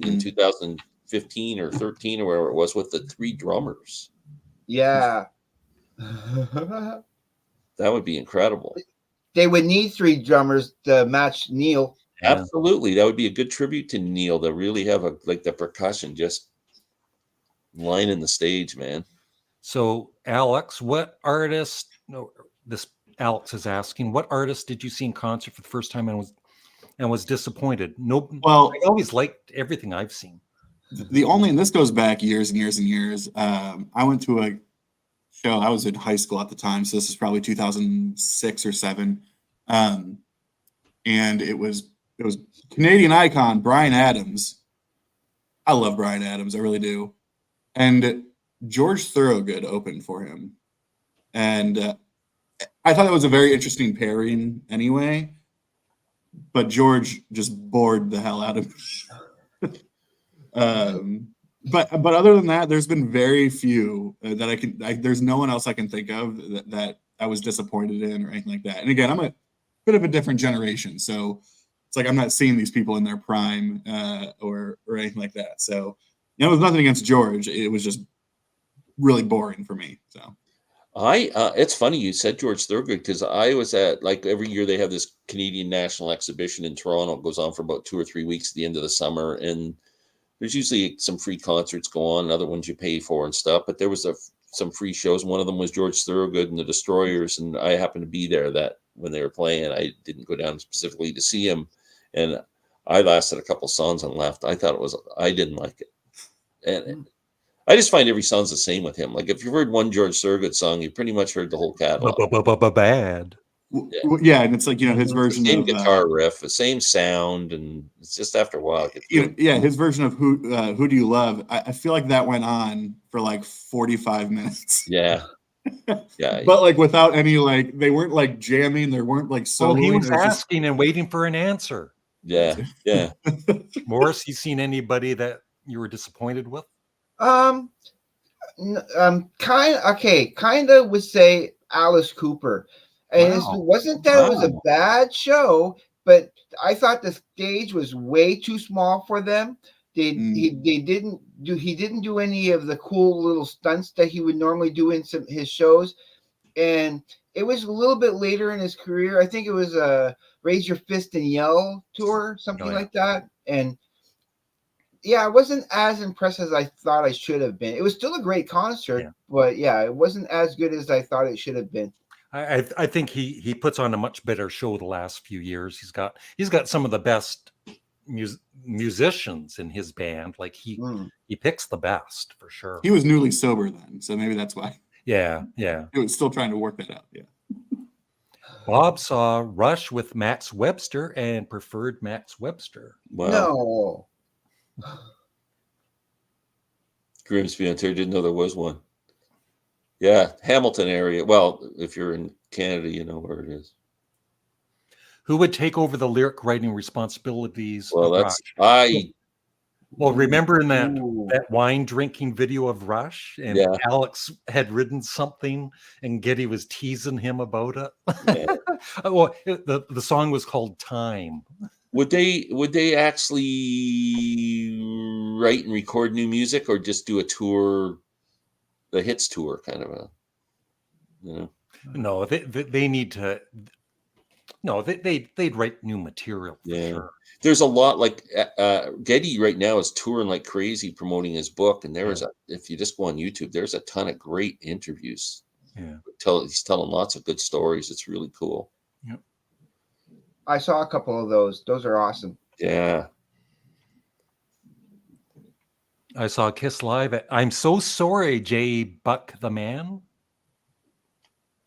in 2015 or 13 or wherever it was with the 3 drummers. Yeah. That would be incredible. They would need 3 drummers to match Neil. Absolutely. That would be a good tribute to Neil to really have the percussion just lining the stage, man. So, Alex, what artist? No, this Alex is asking, what artist did you see in concert for the first time and was disappointed? No, well, I always liked everything I've seen. And this goes back years and years and years. I went to a show. I was in high school at the time, so this is probably 2006 or 7, and it was Canadian icon Bryan Adams. I love Bryan Adams, I really do, and George Thorogood opened for him, and I thought that was a very interesting pairing anyway. But George just bored the hell out of me. But other than that, there's been very few that there's no one else I can think of that I was disappointed in or anything like that. And again, I'm a bit of a different generation, so it's like I'm not seeing these people in their prime or anything like that. So it was nothing against George. It was just really boring for me. So it's funny you said George Thorogood because I was at every year they have this Canadian National Exhibition in Toronto. It goes on for about 2 or 3 weeks at the end of the summer, and there's usually some free concerts go on, other ones you pay for and stuff. But there was some free shows. One of them was George Thorogood and the Destroyers, and I happened to be there that when they were playing. I didn't go down specifically to see him, and I lasted a couple songs and left. I didn't like it, and I just find every song's the same with him. Like if you've heard one George Thorogood song, you pretty much heard the whole catalog. Bad. Yeah, and it's like, you know, his version Same of guitar riff, the same sound, and it's just after a while. It gets his version of who do you love? I feel like that went on for like 45 minutes. Yeah. Yeah. But like without any, like, they weren't like jamming, there weren't like soloing. He was it was asking and waiting for an answer. Yeah. Yeah. Morris, you seen anybody that you were disappointed with? Kind of would say Alice Cooper. And it wasn't that it was a bad show, but I thought the stage was way too small for them. He didn't do any of the cool little stunts that he would normally do in his shows. And it was a little bit later in his career. I think it was a Raise Your Fist and Yell tour, something like that. And yeah, I wasn't as impressed as I thought I should have been. It was still a great concert, but yeah, it wasn't as good as I thought it should have been. I think he puts on a much better show the last few years. He's got some of the best musicians in his band. Like he picks the best for sure. He was newly sober then, so maybe that's why. Yeah. He was still trying to work that out. Yeah. Bob saw Rush with Max Webster and preferred Max Webster. Wow. No. Grimsby, Ontario, didn't know there was one. Yeah, Hamilton area. Well, if you're in Canada, you know where it is. Who would take over the lyric writing responsibilities? Well, of that's Rush? Well, remember in that wine drinking video of Rush, and Alex had written something, and Getty was teasing him about it. Yeah. Well, the song was called "Time." Would they actually write and record new music, or just do a tour, the hits tour, kind of a, you know? No, they need to. No, they'd write new material for sure. There's a lot, like Getty right now is touring like crazy promoting his book, and there is if you just go on YouTube, there's a ton of great interviews. Yeah, he's telling lots of good stories. It's really cool. Yep. I saw a couple of those. Those are awesome. Yeah. I saw Kiss live at I'm So Sorry, Jay Buck the Man.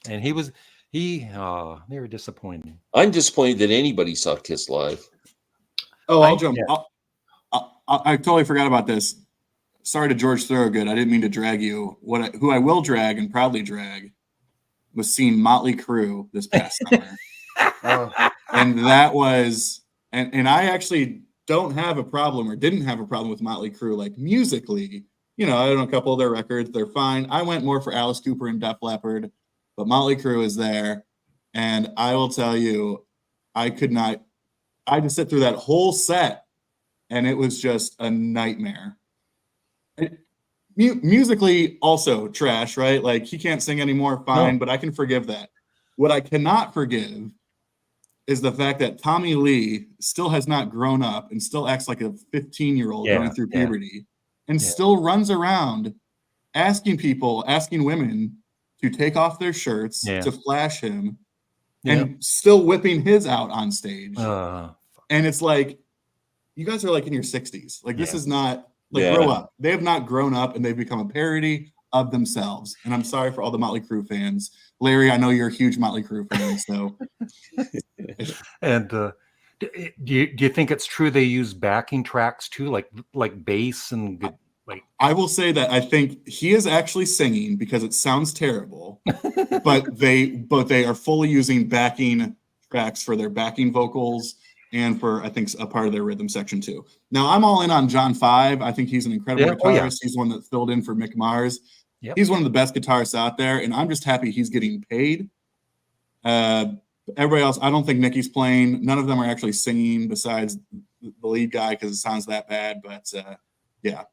And they were disappointing. I'm disappointed that anybody saw Kiss live. Oh, I'll jump. I totally forgot about this. Sorry to George Thorogood. I didn't mean to drag you. Who I will drag and proudly drag was seeing Motley Crue this past summer. And that was, and I actually didn't have a problem with Motley Crue, like musically. You know, I don't know a couple of their records, they're fine. I went more for Alice Cooper and Def Leppard, but Motley Crue is there. And I will tell you, I just sit through that whole set, and it was just a nightmare. Musically, also trash, right? Like, he can't sing anymore, fine, but I can forgive that. What I cannot forgive is the fact that Tommy Lee still has not grown up and still acts like a 15-year-old going through puberty, and still runs around asking women to take off their shirts to flash him, and still whipping his out on stage. And it's like, you guys are like in your 60s. Like, this is not, like, grow up. They have not grown up, and they've become a parody of themselves. And I'm sorry for all the Motley Crue fans. Larry, I know you're a huge Motley Crue fan, so. And do you think it's true they use backing tracks too, like bass and like? I will say that I think he is actually singing because it sounds terrible, but they are fully using backing tracks for their backing vocals and for, I think, a part of their rhythm section too. Now, I'm all in on John 5. I think he's an incredible guitarist. He's the one that filled in for Mick Mars. He's one of the best guitarists out there, and I'm just happy he's getting paid. Everybody else, I don't think Nicky's playing. None of them are actually singing besides the lead guy because it sounds that bad. But yeah,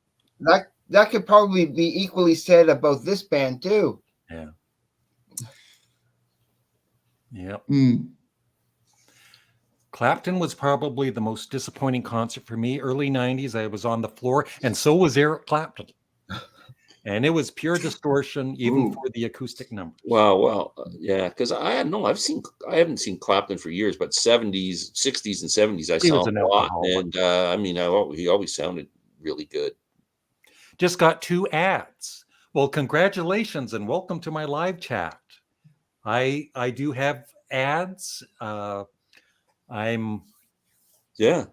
that could probably be equally said about this band too. Yeah. Yep. Clapton was probably the most disappointing concert for me. Early 90s, I was on the floor, and so was Eric Clapton. and it was pure distortion, even Ooh. for the acoustic numbers. Wow. Well, yeah, because I haven't seen Clapton for years, but 70s, 60s, and 70s, I He saw was him an a lot. alcoholic. And I mean, he always sounded really good. Just got 2 ads. Well, congratulations and welcome to my live chat. I do have ads. I'm Yeah.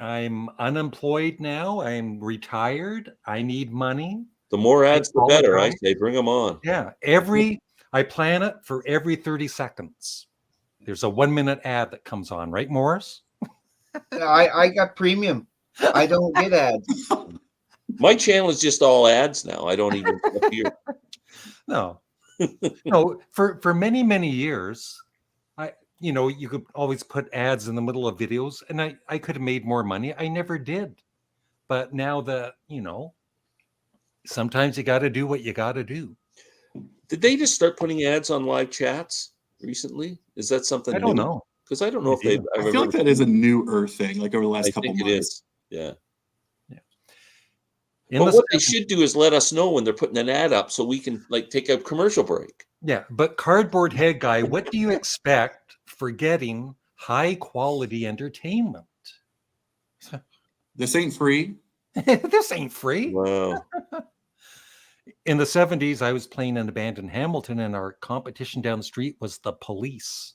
unemployed now. I'm retired. I need money. The more ads, the better. I apologize. say, bring them on. Yeah, I plan it for every 30 seconds. There's a 1-minute ad that comes on, right, Morris? I got premium. I don't get ads. My channel is just all ads now. I don't even appear. No. No, for many, many years, you could always put ads in the middle of videos, and I could have made more money. I never did. But now that, sometimes you got to do what you got to do. Did they just start putting ads on live chats recently? Is that something I don't new? know. Because I don't know if Maybe. they've. I feel like that is a newer thing, like over the last I couple think months. it is. Yeah. In But the what they 70s should do is let us know when they're putting an ad up so we can take a commercial break. Yeah, but Cardboard Head Guy, what do you expect for getting high quality entertainment? This ain't free. This ain't free. Wow. In the 70s, I was playing in a band in Hamilton, and our competition down the street was the Police.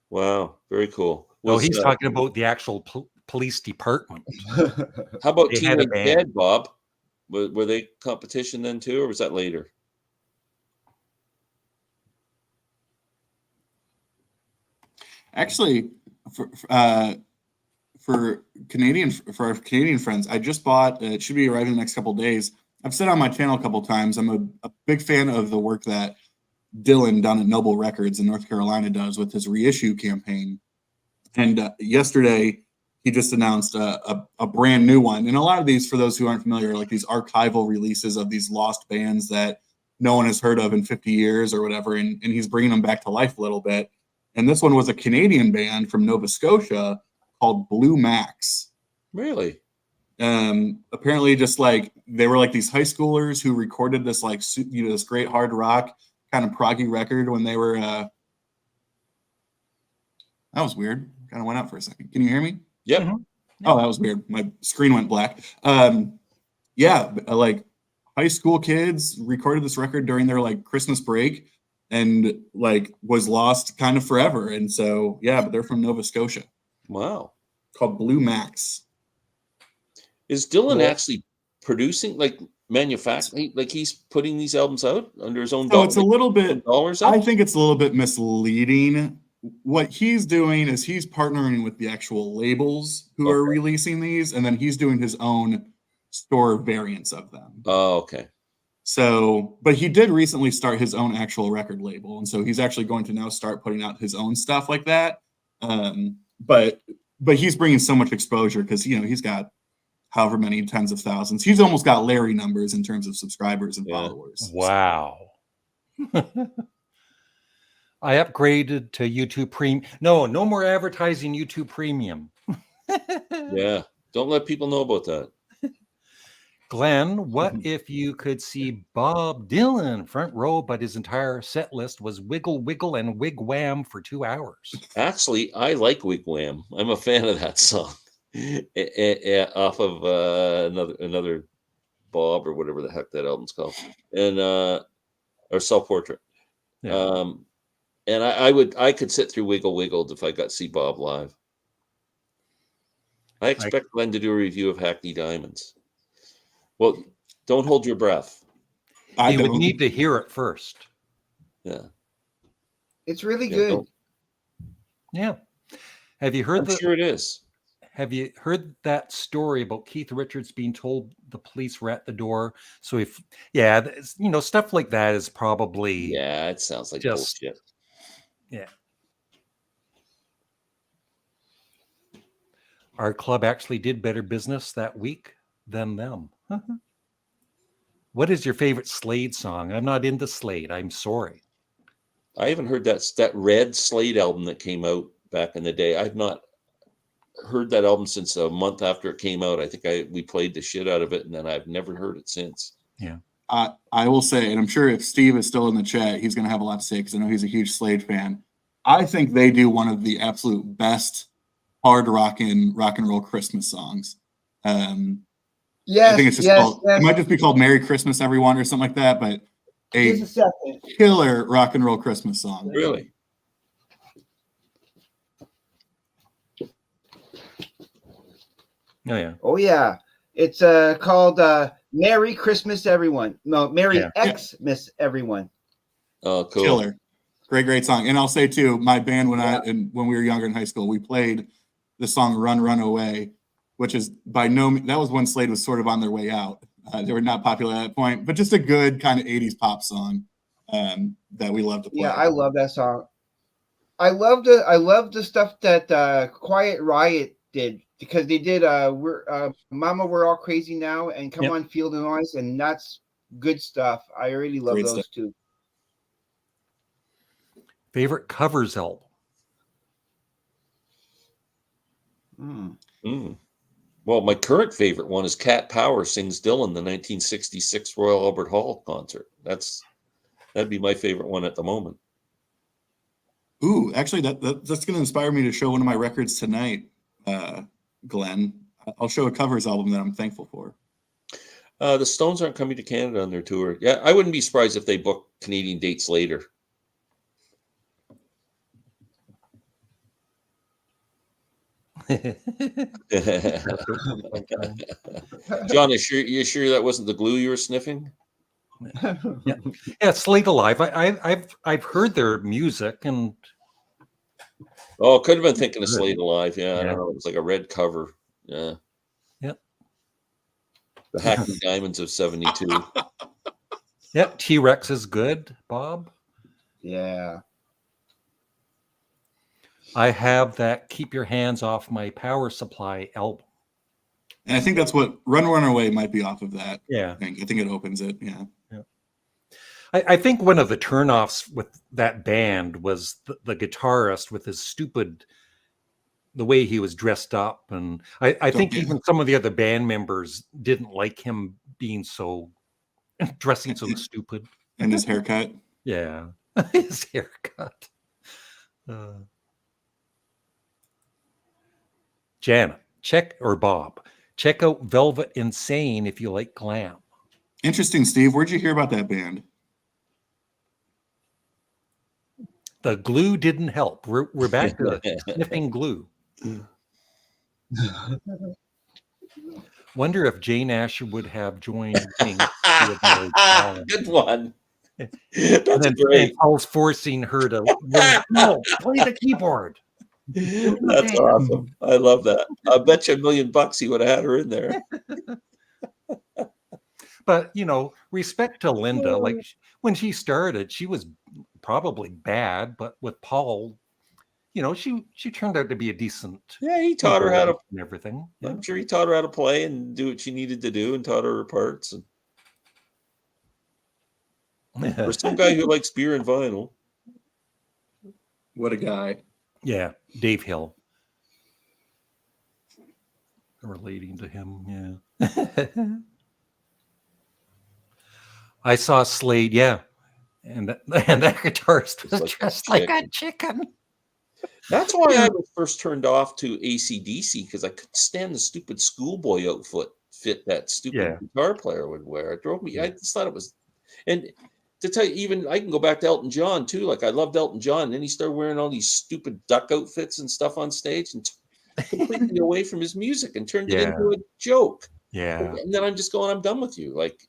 Wow. Very cool. No, he's talking about the actual police department. How about They had a Teenage band. Band, Bob? Were they competition then too, or was that later? Actually, for our Canadian friends, I just bought. It should be arriving in the next couple of days. I've said on my channel a couple of times. I'm a big fan of the work that Dylan down at Noble Records in North Carolina does with his reissue campaign. And yesterday, he just announced a brand new one. And a lot of these, for those who aren't familiar, are like these archival releases of these lost bands that no one has heard of in 50 years or whatever. And he's bringing them back to life a little bit. And this one was a Canadian band from Nova Scotia called Blue Max. Really? Apparently just like they were like these high schoolers who recorded this this great hard rock kind of proggy record when they were that was weird. Kind of went out for a second. Can you hear me? Yep. Mhm. Oh, that was weird. My screen went black. Like high school kids recorded this record during their like Christmas break and like was lost kind of forever. And so, yeah, but they're from Nova Scotia. Wow. Called Blue Max. Is Dylan Well- actually producing, like manufacturing, like he's putting these albums out under his own So it's a little bit, dollars? I think it's a little bit misleading. What he's doing is he's partnering with the actual labels who are releasing these, and then he's doing his own store variants of them. Oh, okay. So, but he did recently start his own actual record label, and so he's actually going to now start putting out his own stuff like that. But he's bringing so much exposure because he's got however many tens of thousands. He's almost got Larry numbers in terms of subscribers and followers. Wow. I upgraded to YouTube Premium. No more advertising YouTube Premium. Yeah. Don't let people know about that. Glenn, what if you could see Bob Dylan front row, but his entire set list was Wiggle Wiggle and Wigwam for 2 hours? Actually, I like Wigwam. I'm a fan of that song. Off of another Bob or whatever the heck that album's called, and or Self Portrait. Yeah. And I could sit through Wiggle Wiggled if I got to see Bob live. I expect Glenn to do a review of Hackney Diamonds. Well, don't hold your breath. I You would don't. need to hear it first. Yeah. It's really Yeah, good. don't- Yeah. Have you heard I'm sure it is. Have you heard that story about Keith Richards being told the police were at the door? So stuff like that is probably Yeah, it sounds like just- bullshit. Yeah. Our club actually did better business that week than them. What is your favorite Slade song? I'm not into Slade. I'm sorry. I haven't heard that Red Slade album that came out back in the day. I've not heard that album since a month after it came out. I think we played the shit out of it, and then I've never heard it since. Yeah. I will say, and I'm sure if Steve is still in the chat, he's going to have a lot to say because I know he's a huge Slade fan. I think they do one of the absolute best hard rock and roll Christmas songs. Yes, I think it's just called. It might just be called "Merry Christmas, Everyone" or something like that. But Just a second. killer rock and roll Christmas song. Really? Oh yeah. Oh yeah, it's called "Merry Christmas, Everyone." No, "Merry Xmas, Everyone." Oh, cool. Killer, great song. And I'll say too, my band when we were younger in high school, we played the song "Run Run Away," which is that was when Slade was sort of on their way out. They were not popular at that point, but just a good kind of 80s pop song that we love to play. Yeah, I love that song. I love the stuff that Quiet Riot did, because they did Mama We're All Crazy Now and Come On Feel the Noise, and that's good stuff. I really love those two. Favorite covers album? Well, my current favorite one is Cat Power sings Dylan, the 1966 Royal Albert Hall concert. That'd be my favorite one at the moment. Ooh, actually, that's going to inspire me to show one of my records tonight, Glenn. I'll show a covers album that I'm thankful for. The Stones aren't coming to Canada on their tour. Yeah, I wouldn't be surprised if they book Canadian dates later. John, you sure that wasn't the glue you were sniffing? Yeah, Slade Alive. I've heard their music, and could have been thinking of Slade Alive. Yeah, I don't know. It was like a red cover. Yeah. Yep. The Hackney Diamonds of '72. Yep. T-Rex is good, Bob. Yeah. I have that Keep Your Hands Off My Power Supply album. And I think that's what Run Away might be off of that. Yeah. I think it opens it. Yeah. I think one of the turnoffs with that band was the guitarist with his the way he was dressed up. And I think even some of the other band members didn't like him dressing so stupid. And his haircut. Yeah. His haircut. Janet, Bob, check out Velvet Insane if you like glam. Interesting, Steve. Where'd you hear about that band? The glue didn't help. We're back to sniffing glue. Wonder if Jane Asher would have joined Pink. Good one. That's great. Paul's forcing her to play the keyboard. That's awesome. I love that. I bet you $1 million he would have had her in there. But respect to Linda. Like when she started, she was probably bad, but with Paul, she turned out to be a decent. Yeah, he taught her how to and everything. Yeah. I'm sure he taught her how to play and do what she needed to do, and taught her parts. And for some guy who likes beer and vinyl, what a guy! Yeah, Dave Hill. Relating to him, yeah. I saw Slade, yeah. And that guitarist was dressed like a chicken. That's why I was first turned off to AC/DC, because I couldn't stand the stupid schoolboy outfit that stupid guitar player would wear. It drove me. I just thought it was. And to tell you, even I can go back to Elton John too. Like I loved Elton John, and then he started wearing all these stupid duck outfits and stuff on stage, and completely away from his music, and turned it into a joke. Yeah. And then I'm just going, I'm done with you. Like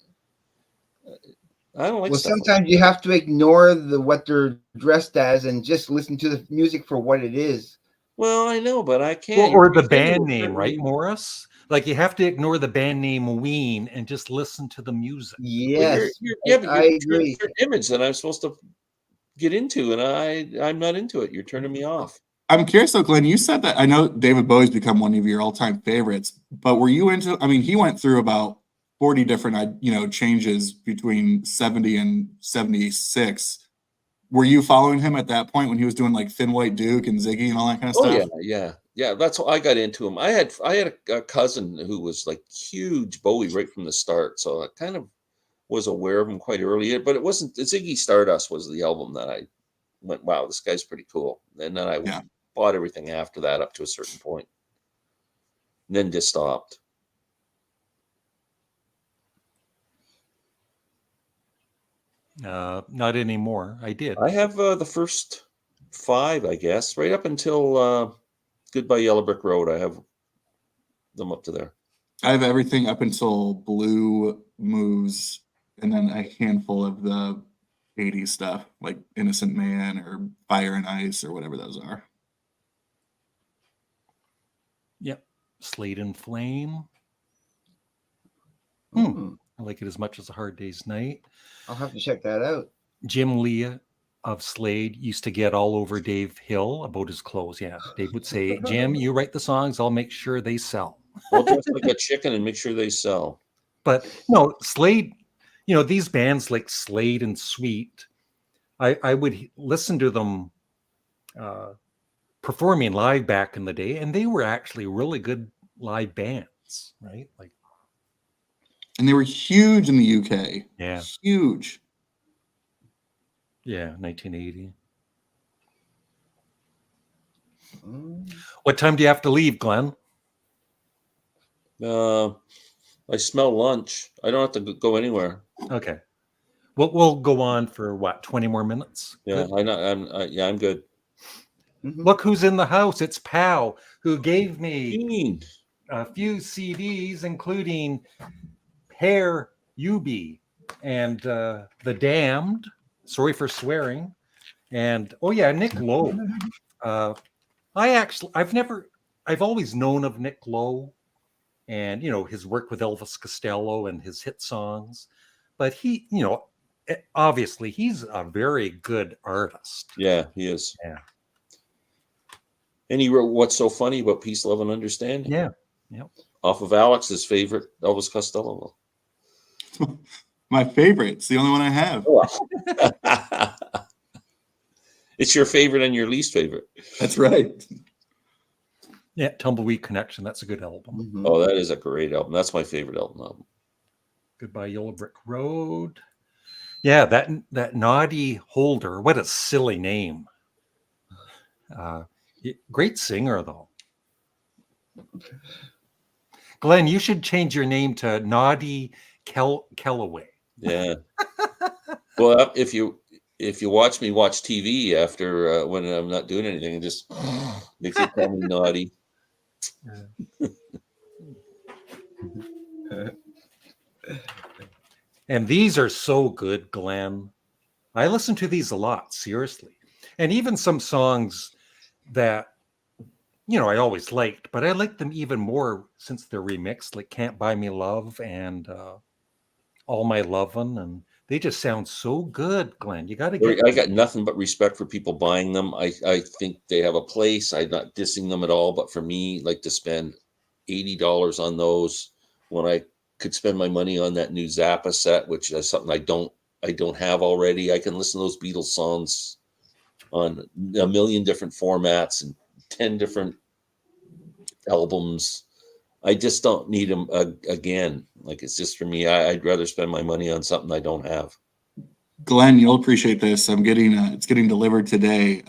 I don't like. Well, sometimes you have to ignore what they're dressed as and just listen to the music for what it is. Well, I know, but I can't. Or the band name, right, Morris? Like you have to ignore the band name Ween and just listen to the music. Yes, but I agree. It's an image that I'm supposed to get into, and I'm not into it. You're turning me off. I'm curious though, Glenn, you said that I know David Bowie's become one of your all-time favorites, but were you into, I mean, he went through about 40 different, changes between 70 and 76. Were you following him at that point when he was doing like Thin White Duke and Ziggy and all that kind of stuff? Yeah. That's how I got into him. I had a cousin who was like huge Bowie right from the start. So I kind of was aware of him quite early, but it wasn't. Ziggy Stardust was the album that I went, wow, this guy's pretty cool. And then I bought everything after that up to a certain point. And then just stopped. Not anymore. I did. I have the first 5, I guess, right up until Goodbye Yellow Brick Road. I have them up to there. I have everything up until Blue Moves, and then a handful of the 80s stuff, like Innocent Man or Fire and Ice or whatever those are. Yep. Slate and Flame. Hmm. I like it as much as A Hard Day's Night. I'll have to check that out. Jim Leah of Slade used to get all over Dave Hill about his clothes. Yeah, Dave would say, Jim, you write the songs, I'll make sure they sell. I'll dress like a chicken and make sure they sell. But no, Slade, these bands like Slade and Sweet, I would listen to them performing live back in the day, and they were actually really good live bands, right? Like, and they were huge in the UK. Yeah. Huge. Yeah, 1980. What time do you have to leave, Glenn? I smell lunch. I don't have to go anywhere. Okay. We'll go on for what, 20 more minutes? Yeah, Good? I'm good. Look who's in the house. It's Pow, who gave me Gene. a few CDs, including Pear Ubi and The Damned. Sorry for swearing. And Nick Lowe. I've always known of Nick Lowe and, his work with Elvis Costello and his hit songs. But he, obviously he's a very good artist. Yeah, he is. Yeah. And he wrote What's So Funny About Peace, Love, and Understanding. Yeah. Yep. Off of Alex's favorite Elvis Costello. My favorite. It's the only one I have. It's your favorite and your least favorite. That's right. Yeah, Tumbleweed Connection. That's a good album. Oh, that is a great album. That's my favorite album. Goodbye Yellow Brick Road. Yeah, that Naughty Holder. What a silly name. Great singer, though. Glenn, you should change your name to Naughty Kellaway. Yeah. Well, if you watch me watch TV after when I'm not doing anything, it just makes it call me naughty. And these are so good, Glenn. I listen to these a lot, seriously. And even some songs that, I always liked, but I like them even more since they're remixed, like Can't Buy Me Love and All My Lovin'. And they just sound so good, Glenn. You got to get. I got nothing but respect for people buying them. I think they have a place. I'm not dissing them at all, but for me, like to spend $80 on those when I could spend my money on that new Zappa set, which is something I don't have already. I can listen to those Beatles songs on a million different formats and 10 different albums. I just don't need them again. Like, it's just for me. I'd rather spend my money on something I don't have. Glenn, you'll appreciate this. I'm getting it's getting delivered today.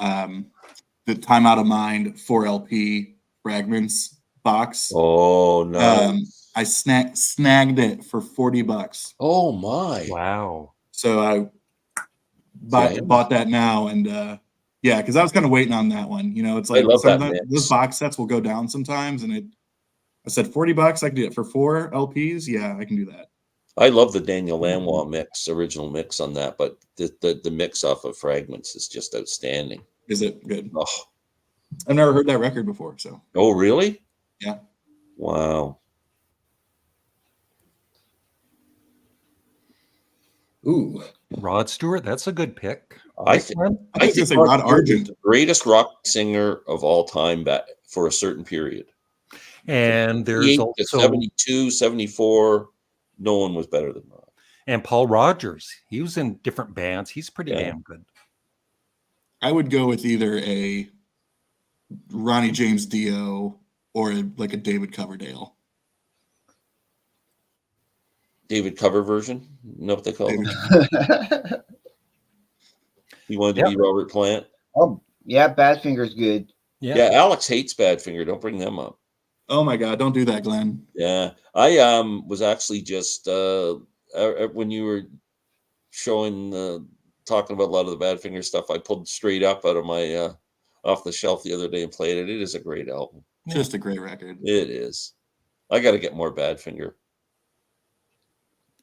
The Time Out of Mind 4LP Fragments box. Oh no! I snagged it for $40. Oh my! Wow! So I bought that now, and because I was kind of waiting on that one. It's like sometimes those box sets will go down sometimes, and I said $40. I can do it for 4 LPs. Yeah, I can do that. I love the Daniel Lanois original mix on that, but the mix off of Fragments is just outstanding. Is it good? Oh, I've never heard that record before. So. Oh, really? Yeah. Wow. Ooh. Rod Stewart, that's a good pick. I think Rod Argent, the greatest rock singer of all time for a certain period. And there's also 72, 74. No one was better than Rod. And Paul Rogers. He was in different bands. He's pretty damn good. I would go with either a Ronnie James Dio or like a David Coverdale. David cover version. You know what they call him? David. He wanted to be Robert Plant. Oh, yeah, Badfinger's good. Yeah, Alex hates Badfinger. Don't bring them up. Oh my God, don't do that, Glenn. Yeah, I was actually just when you were showing talking about a lot of the Badfinger stuff, I pulled Straight Up out of my off the shelf the other day and played it. It is a great album. Just a great record. It is. I got to get more Badfinger.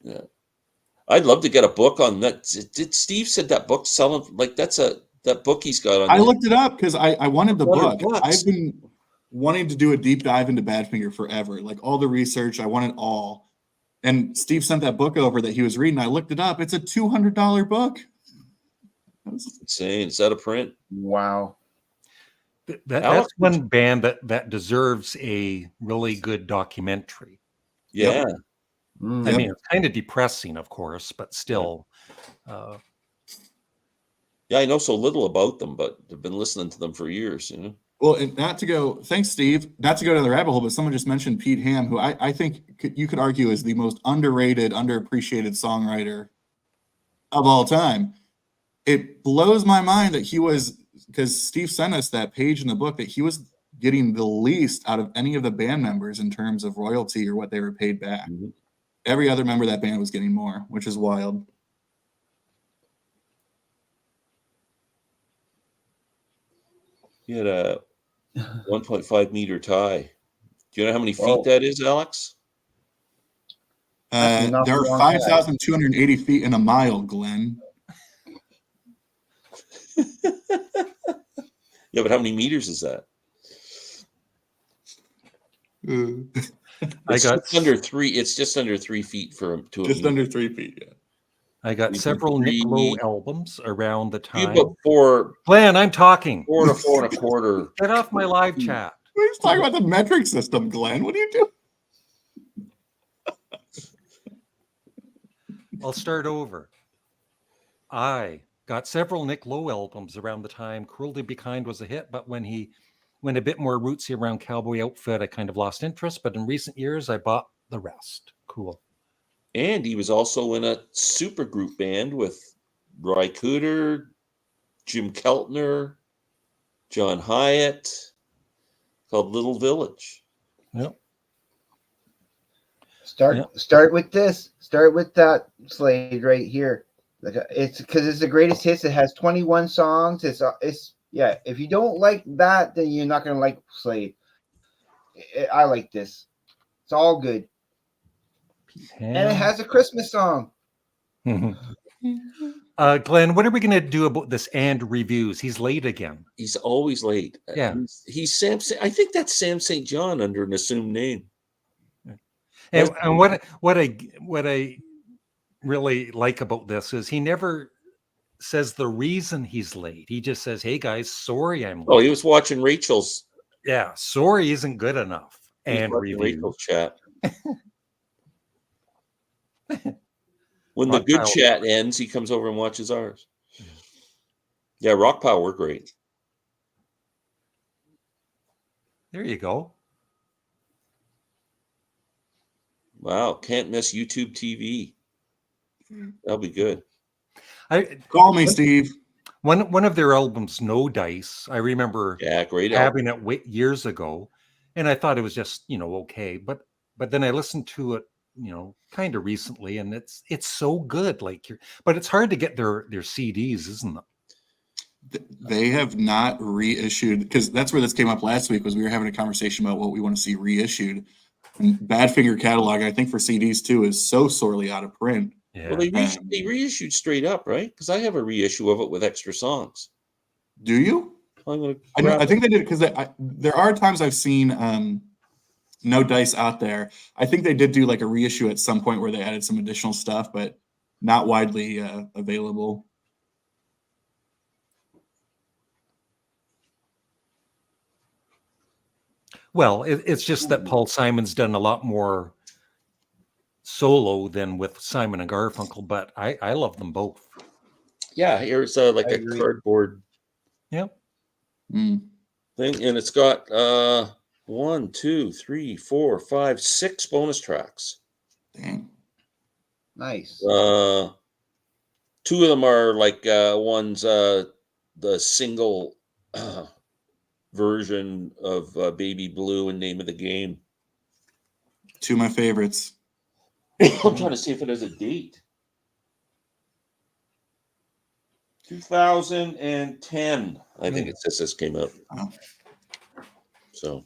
Yeah, I'd love to get a book on that. Did Steve said that book selling like that book he's got on? I looked it up because I wanted the book. $100. I've been wanting to do a deep dive into Badfinger forever. Like all the research, I want it all. And Steve sent that book over that he was reading. I looked it up. It's a $200 book. Insane. Is that a print? Wow. That's one band that deserves a really good documentary. Yeah. Yep. I mean, it's kind of depressing, of course, but still. Yeah, I know so little about them, but I've been listening to them for years. You know. Well, and thanks, Steve. Not to go down the rabbit hole, but someone just mentioned Pete Ham, who I think you could argue is the most underrated, underappreciated songwriter of all time. It blows my mind that he was, because Steve sent us that page in the book, that he was getting the least out of any of the band members in terms of royalty or what they were paid back. Mm-hmm. Every other member of that band was getting more, which is wild. He had a 1.5 meter tie. Do you know how many feet that is, Alex? There are 5,280 feet in a mile, Glenn. Yeah, but how many meters is that? It's just under 3. It's just under 3 feet to just under 3 feet. Yeah. I got several Nick Lowe albums around the time. You put Glenn, I'm talking. 4 to 4 and a quarter. Get off my live chat. We're just talking about the metric system, Glenn. What are you doing? I'll start over. I got several Nick Lowe albums around the time Cruel to Be Kind was a hit, but when he went a bit more rootsy around Cowboy Outfit, I kind of lost interest. But in recent years, I bought the rest. Cool. And he was also in a supergroup band with Roy Cooter, Jim Keltner, John Hyatt, called Little Village. Yep. Start with this. Start with that Slade right here. It's because it's the greatest hits. It has 21 songs. It's if you don't like that, then you're not gonna like Slade. I like this. It's all good. And it has a Christmas song. Glenn, what are we going to do about this and reviews? He's late again. He's always late. Yeah. He's Sam. I think that's Sam St. John under an assumed name. And what I really like about this is he never says the reason he's late. He just says, "Hey guys, sorry I'm late." Oh, he was watching Rachel's. Yeah, sorry isn't good enough. And review. Rachel's chat. When the good chat ends, he comes over and watches ours. Yeah, Rock Pile, we're great. There you go. Wow, can't miss YouTube TV. That'll be good. Call me, Steve. One of their albums, No Dice, I remember great having it years ago, and I thought it was just okay, but then I listened to it kind of recently, and it's so good. But it's hard to get their CDs, isn't it? They have not reissued, because that's where this came up last week. Was we were having a conversation about what we want to see reissued. And Badfinger catalog, I think for CDs too, is so sorely out of print. Yeah. Well, they reissued Straight Up, right? Because I have a reissue of it with extra songs. Do you? I think they did, because there are times I've seen No Dice out there. I think they did do like a reissue at some point where they added some additional stuff, but not widely available. Well, it's just that Paul Simon's done a lot more solo than with Simon and Garfunkel, but I love them both. Yeah, here's like a cardboard Yep. thing, and it's got 1, 2, 3, 4, 5, 6 bonus tracks. Dang. Nice. Two of them are like one's the single version of Baby Blue and Name of the Game. Two of my favorites. I'm trying to see if it has a date. 2010. I think it says this came out. Oh.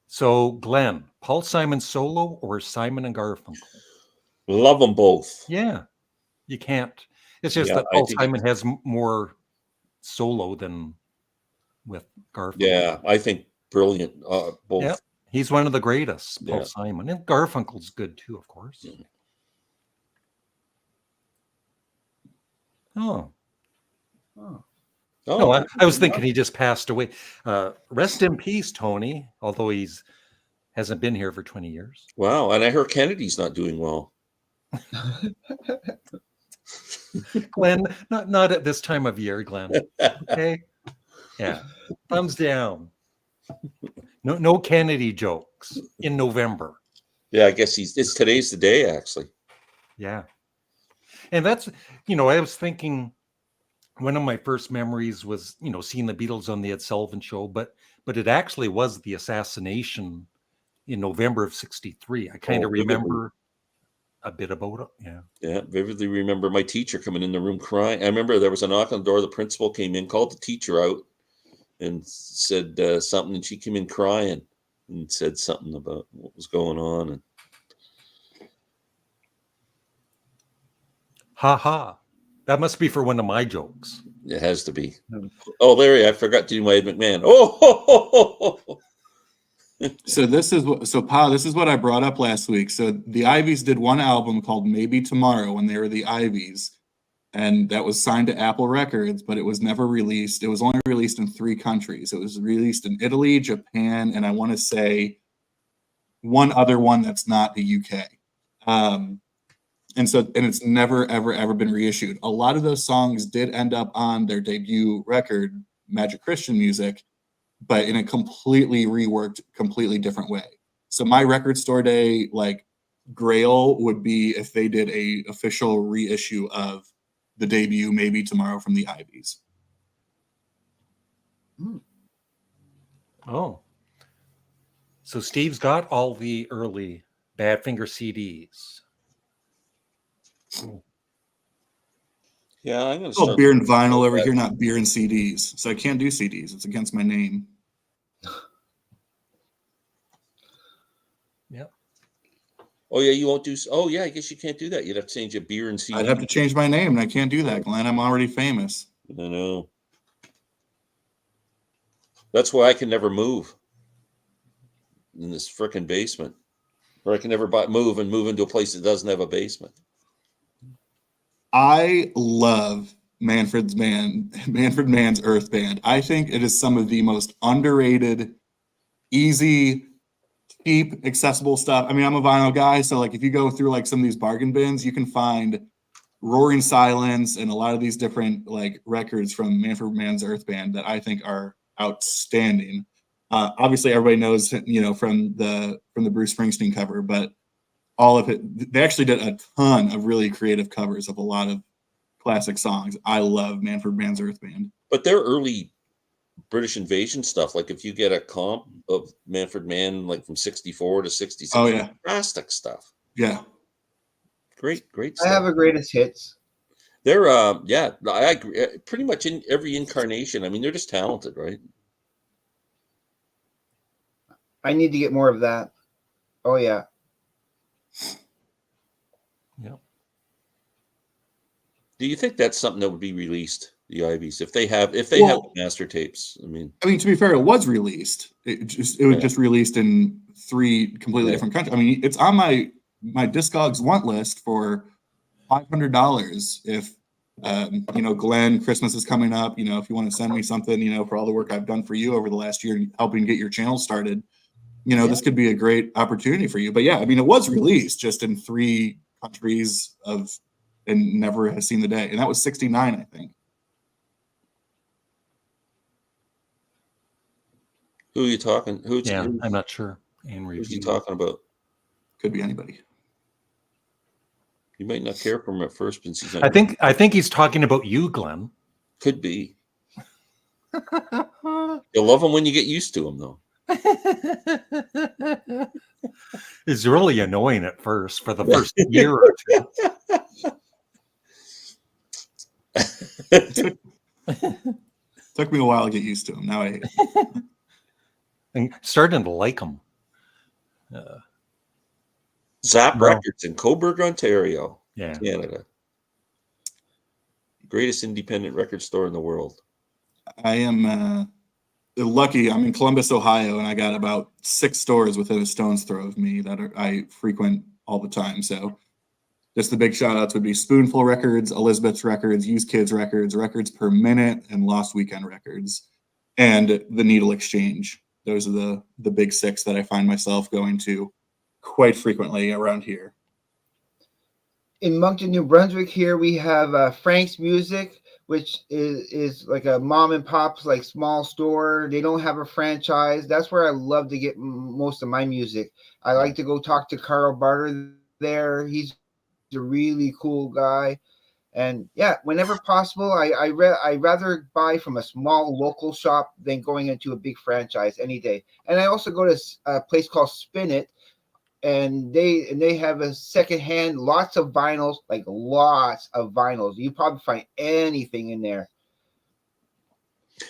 So, Glenn, Paul Simon solo or Simon and Garfunkel? Love them both. Yeah, you can't. It's just Yeah, that I Paul think Simon has more solo than with Garfunkel. Yeah, I think brilliant. Both. Yeah, he's one of the greatest, Paul Yeah. Simon. And Garfunkel's good too, of course. Yeah. Oh. Oh. Oh, No, I was thinking he just passed away. Rest in peace, Tony, although hasn't been here for 20 years. wow. And I heard Kennedy's not doing well. Glenn, not at this time of year, Glenn. Okay. Yeah. Thumbs down. No Kennedy jokes in November. Yeah, I guess today's the day, actually. Yeah. And that's, I was thinking one of my first memories was, seeing the Beatles on the Ed Sullivan Show, but it actually was the assassination in November of '63. I kind of remember a bit about it. Yeah. Yeah, vividly remember my teacher coming in the room crying. I remember there was a knock on the door. The principal came in, called the teacher out, and said something, and she came in crying and said something about what was going on. And Ha ha. That must be for one of my jokes. it has to be. Oh, Larry, I forgot to do my Ed McMahon. Oh, So this is what I brought up last week. So the Ivies did one album called Maybe Tomorrow when they were the Ivies, and that was signed to Apple Records, but it was never released. It was only released in 3 countries. It was released in Italy, Japan, and I want to say one other one that's not the UK. And it's never, ever been reissued. A lot of those songs did end up on their debut record, Magic Christian Music, but in a completely reworked, completely different way. So my record store day, like, grail would be if they did a official reissue of the debut Maybe Tomorrow from the Ivies. Oh. So Steve's got all the early Badfinger CDs. yeah, I'm going to It's called start beer and vinyl over here, not beer and CDs. So I can't do CDs. It's against my name. Yep. Oh yeah, you won't do. Oh yeah, I guess you can't do that. You'd have to change your beer and CD. I'd have to change my name, and I can't do that, Glenn. I'm already famous. I know. That's why I can never move in this frickin' basement, or I can never move into a place that doesn't have a basement. I love Manfred Mann's Earth Band. I think it is some of the most underrated, easy, cheap, accessible stuff. I mean, I'm a vinyl guy, so like if you go through like some of these bargain bins, you can find Roaring Silence and a lot of these different like records from Manfred Mann's Earth Band that I think are outstanding. Obviously, everybody knows, from the Bruce Springsteen cover, but all of it, they actually did a ton of really creative covers of a lot of classic songs. I love Manfred Mann's Earth Band. But their early British invasion stuff, like if you get a comp of Manfred Mann, like from 64 to 66, Oh yeah, fantastic stuff. Yeah. Great I stuff. have a greatest hits. They're yeah, I agree. Pretty much in every incarnation. I mean, they're just talented, right? I need to get more of that. Oh yeah. Yeah. Do you think that's something that would be released, the Ivies, if they have master tapes? I mean, to be fair, it was released. It was just released in 3 completely different countries. I mean, it's on my Discogs want list for $500 if Glenn, Christmas is coming up, if you want to send me something, for all the work I've done for you over the last year helping get your channel started, this could be a great opportunity for you. But yeah, I mean, it was released just in 3 countries and never has seen the day. And that was 69, I think. who are you talking? I'm not sure. Who's he talking about? Could be anybody. You might not care for him at first, but he's I think he's talking about you, Glenn. Could be. You'll love him when you get used to him, though. It's really annoying at first for the first year or two. Took me a while to get used to him. Now I hate him. And starting to like him. Zap Well, Records in Cobourg, Ontario, yeah. Canada. Greatest independent record store in the world. I am lucky. I'm in Columbus, Ohio, and I got about 6 stores within a stone's throw of me that I frequent all the time. So just the big shout outs would be Spoonful Records, Elizabeth's Records, Used Kids Records, Records Per Minute, and Lost Weekend Records, and the Needle Exchange. Those are the big 6 that I find myself going to quite frequently around here. In Moncton, New Brunswick, here we have Frank's Music, which is like a mom and pop's like small store. They don't have a franchise. That's where I love to get most of my music. I like to go talk to Carl Barter there. He's a really cool guy. And yeah, whenever possible, I rather buy from a small local shop than going into a big franchise any day. And I also go to a place called Spin It, and they have a secondhand, lots of vinyls, like lots of vinyls. You probably find anything in there.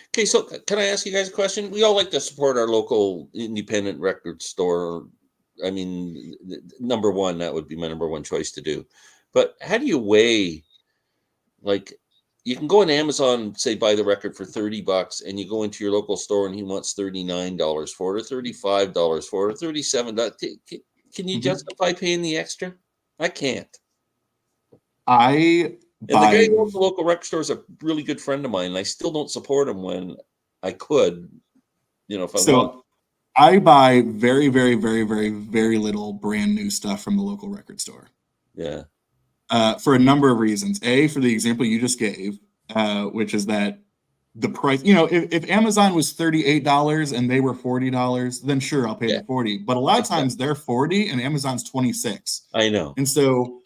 Okay, so can I ask you guys a question? We all like to support our local independent record store. I mean, number one, that would be my number one choice to do. But how do you weigh, like, you can go on Amazon, say, buy the record for $30, and you go into your local store and he wants $39 for it, or $35 for it, or $37. Can you justify paying the extra? I can't. And the guy who owns the local record store is a really good friend of mine, and I still don't support him when I could. If I want. I buy very, very, very, very, very little brand new stuff from the local record store. Yeah. For a number of reasons. A, for the example you just gave, which is that the price, if Amazon was $38 and they were $40, then sure, I'll pay the $40. But a lot of times they're $40 and Amazon's $26. I know. And so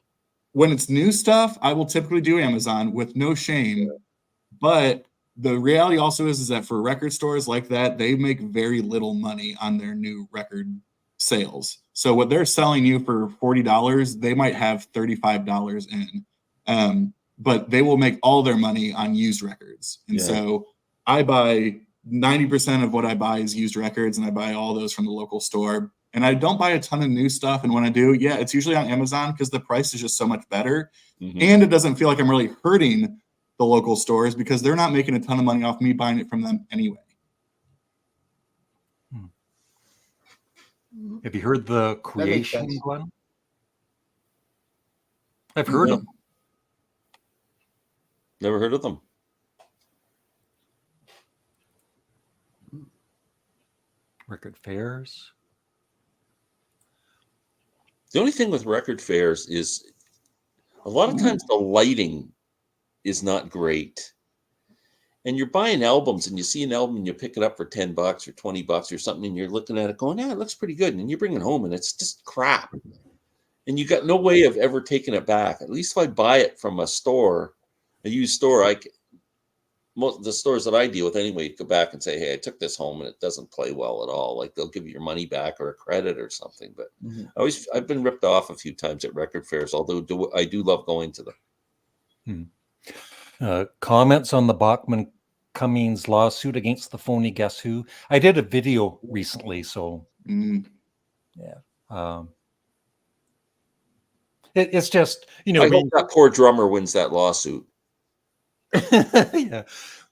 when it's new stuff, I will typically do Amazon with no shame. But the reality also is that for record stores like that, they make very little money on their new record sales. So what they're selling you for $40, they might have $35 in. But they will make all their money on used records. And so I buy 90% of what I buy is used records, and I buy all those from the local store. And I don't buy a ton of new stuff. And when I do, it's usually on Amazon because the price is just so much better. Mm-hmm. And it doesn't feel like I'm really hurting the local stores because they're not making a ton of money off me buying it from them anyway. Have you heard the Creation, Glenn? I've heard of them. Never heard of them. Record fairs. The only thing with record fairs is a lot of times the lighting is not great. And you're buying albums and you see an album and you pick it up for $10 or $20 or something, and you're looking at it going, it looks pretty good. And you bring it home and it's just crap. And you got no way of ever taking it back. At least if I buy it from a store, a used store, most of the stores that I deal with anyway, you go back and say, hey, I took this home and it doesn't play well at all. Like they'll give you your money back or a credit or something. But I've been ripped off a few times at record fairs, although I do love going to them. Comments on the Bachman Cummings lawsuit against the phony Guess Who? I did a video recently, so it's just, I hope that poor drummer wins that lawsuit.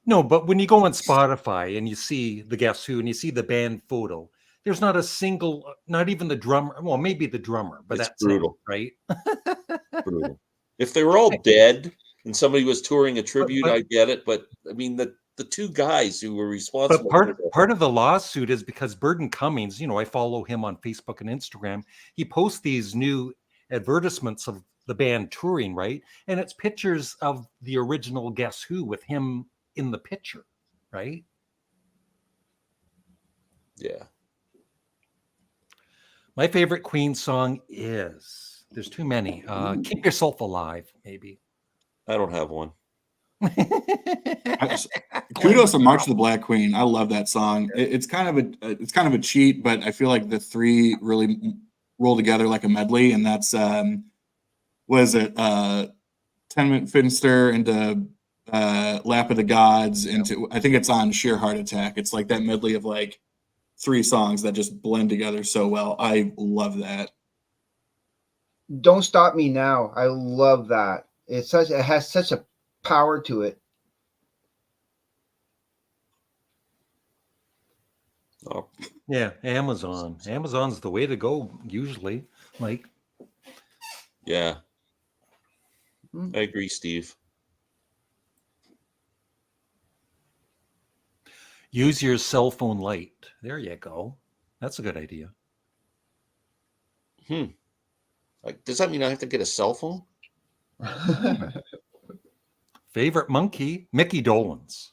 No, but when you go on Spotify and you see the Guess Who and you see the band photo, there's not a single, not even the drummer. Well, maybe the drummer, but it's that's brutal, right? Brutal. If they were all dead and somebody was touring a tribute, I get it. But I mean, the two guys who were responsible. But part of the lawsuit is because Burden Cummings, I follow him on Facebook and Instagram. He posts these new advertisements of the band touring, right? And it's pictures of the original Guess Who with him in the picture, right? Yeah. My favorite Queen song is There's too many. Keep Yourself Alive, maybe. I don't have one. Kudos to March of the Black Queen. I love that song. It's kind of a cheat, but I feel like the three really roll together like a medley, and that's was it Tenement Finster into Lap of the Gods into, I think it's on Sheer Heart Attack. It's like that medley of like three songs that just blend together so well. I love that. Don't Stop Me Now. I love that. It has such a power to it. Oh, Yeah, Amazon. Amazon's the way to go usually. Like, yeah. I agree, Steve. use your cell phone light. There you go. That's a good idea. Like, does that mean I have to get a cell phone? Favorite monkey, Mickey Dolenz.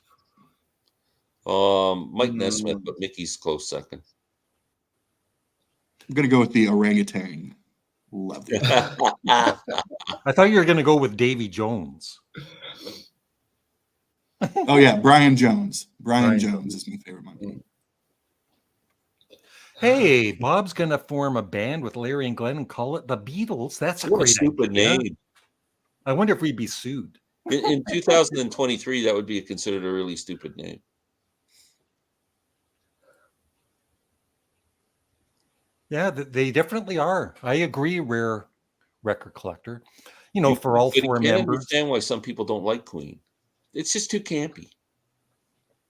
Mike Nesmith, but Mickey's close second. I'm gonna go with the orangutan. Love it. I thought you were going to go with Davy Jones. Oh yeah, Brian Jones. Brian Jones is my favorite monkey. Hey, Bob's going to form a band with Larry and Glenn and call it the Beatles. That's a What a great stupid idea. name. I wonder if we'd be sued. In 2023, that would be considered a really stupid name. Yeah, they definitely are. I agree, Rare Record Collector. You know, for all four I can't members. understand why some people don't like Queen. It's just too campy.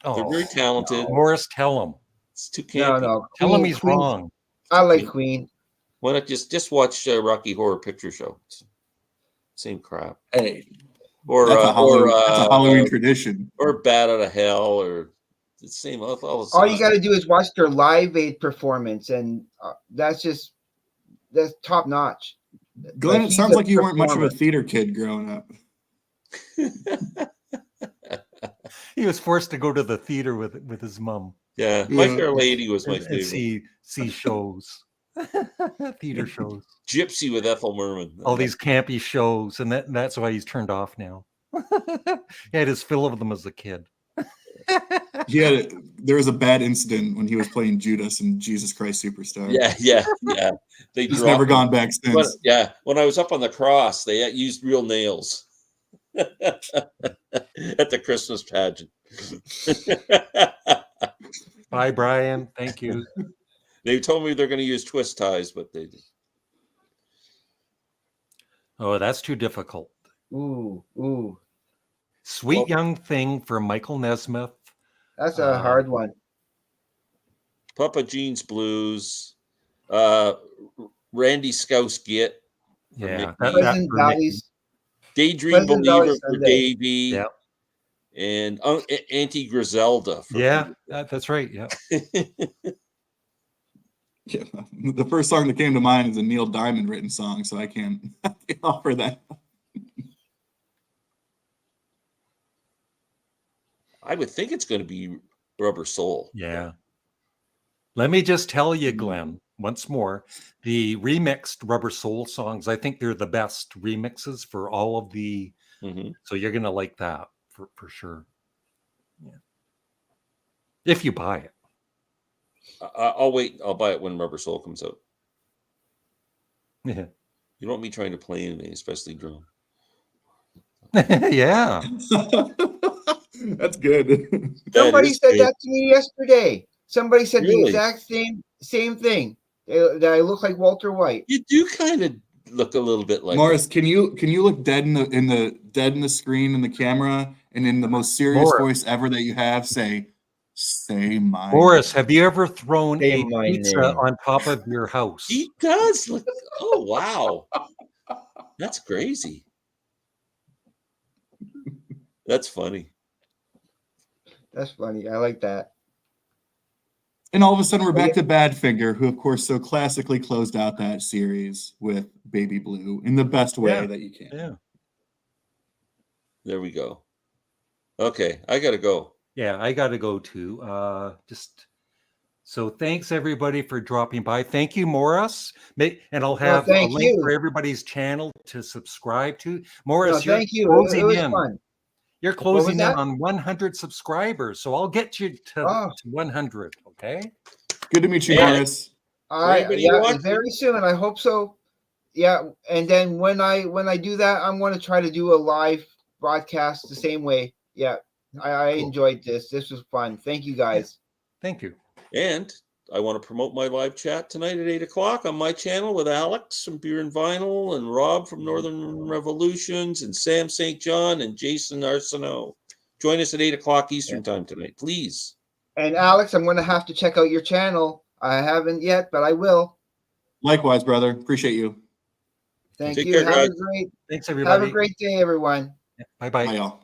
They're very Oh, talented. Morris, tell him. It's too campy. No. Tell him he's wrong. I like Queen. Why not just watch Rocky Horror Picture Show? Same crap. Hey, Or that's a Halloween tradition. Or Bat Out of Hell, or the same. All you got to do is watch their Live Aid performance, and that's top notch. Glenn, Like, it sounds like you weren't much of performer. a theater kid growing up. He was forced to go to the theater with his mom. Yeah, My Fair Lady was my and favorite. see shows. Theater shows. Gypsy with Ethel Merman. All these campy shows, and that's why he's turned off now. He had his fill of them as a kid. There was a bad incident when he was playing Judas in Jesus Christ Superstar. Yeah. He's never gone back since. When I was up on the cross, they used real nails at the Christmas pageant. Bye, Brian. Thank you. They told me they're going to use twist ties, but they did. Oh, that's too difficult. Ooh. Sweet Young Thing for Michael Nesmith. That's a hard one. Papa Jean's Blues. Randy Scouse Git. Yeah. Pleasant Valleys. Daydream Pleasant Believer Valley for Sunday. Davey. Yeah. And Auntie Griselda. That's right. Yeah. Yeah, the first song that came to mind is a Neil Diamond written song, so I can't offer that. I would think it's going to be Rubber Soul. Yeah. Let me just tell you, Glenn, once more, the remixed Rubber Soul songs, I think they're the best remixes for all of the. Mm-hmm. So you're going to like that for sure. Yeah. If you buy it. I'll wait. I'll buy it when Rubber Soul comes out. Yeah. You don't want me trying to play anything, especially drum. Yeah. That's good. Somebody said that to me yesterday. Somebody said the Really? exact same thing. That I look like Walter White. You do kind of look a little bit like Morris, can you look dead in the screen in the camera, and in the most serious voice ever that you have, say my Morris, have you ever thrown Say a my pizza name. on top of your house? He does look. Oh wow, that's crazy. That's funny. That's funny. I like that. And all of a sudden, we're back to Badfinger, who, of course, so classically closed out that series with Baby Blue in the best way that you can. Yeah. There we go. Okay, I gotta go. Yeah, I got to go too. Just So thanks everybody for dropping by. Thank you, Morris. And I'll have a thank link you. for everybody's channel to subscribe to. No, Morris, you're thank you. closing It was in. fun. You're was closing in that? on 100 subscribers. So I'll get you to, Oh. to 100. Okay. Good to meet you, Yeah. Morris. All right. anybody Yeah, watching- very soon. I hope so. Yeah, and then when I do that, I'm going to try to do a live broadcast the same way. Yeah, I Cool. enjoyed this. This was fun. Thank you guys. Thank you. And I want to promote my live chat tonight at 8 o'clock on my channel with Alex from Beer and Vinyl and Rob from Northern Revolutions and Sam St. John and Jason Arsenault. Join us at 8 o'clock Eastern time tonight, please. And Alex, I'm going to have to check out your channel. I haven't yet, but I will. Likewise, brother. Appreciate you. Thank Take you. care, Have guys. a great Thanks, everybody. day, everyone. Bye-bye. Bye, y'all.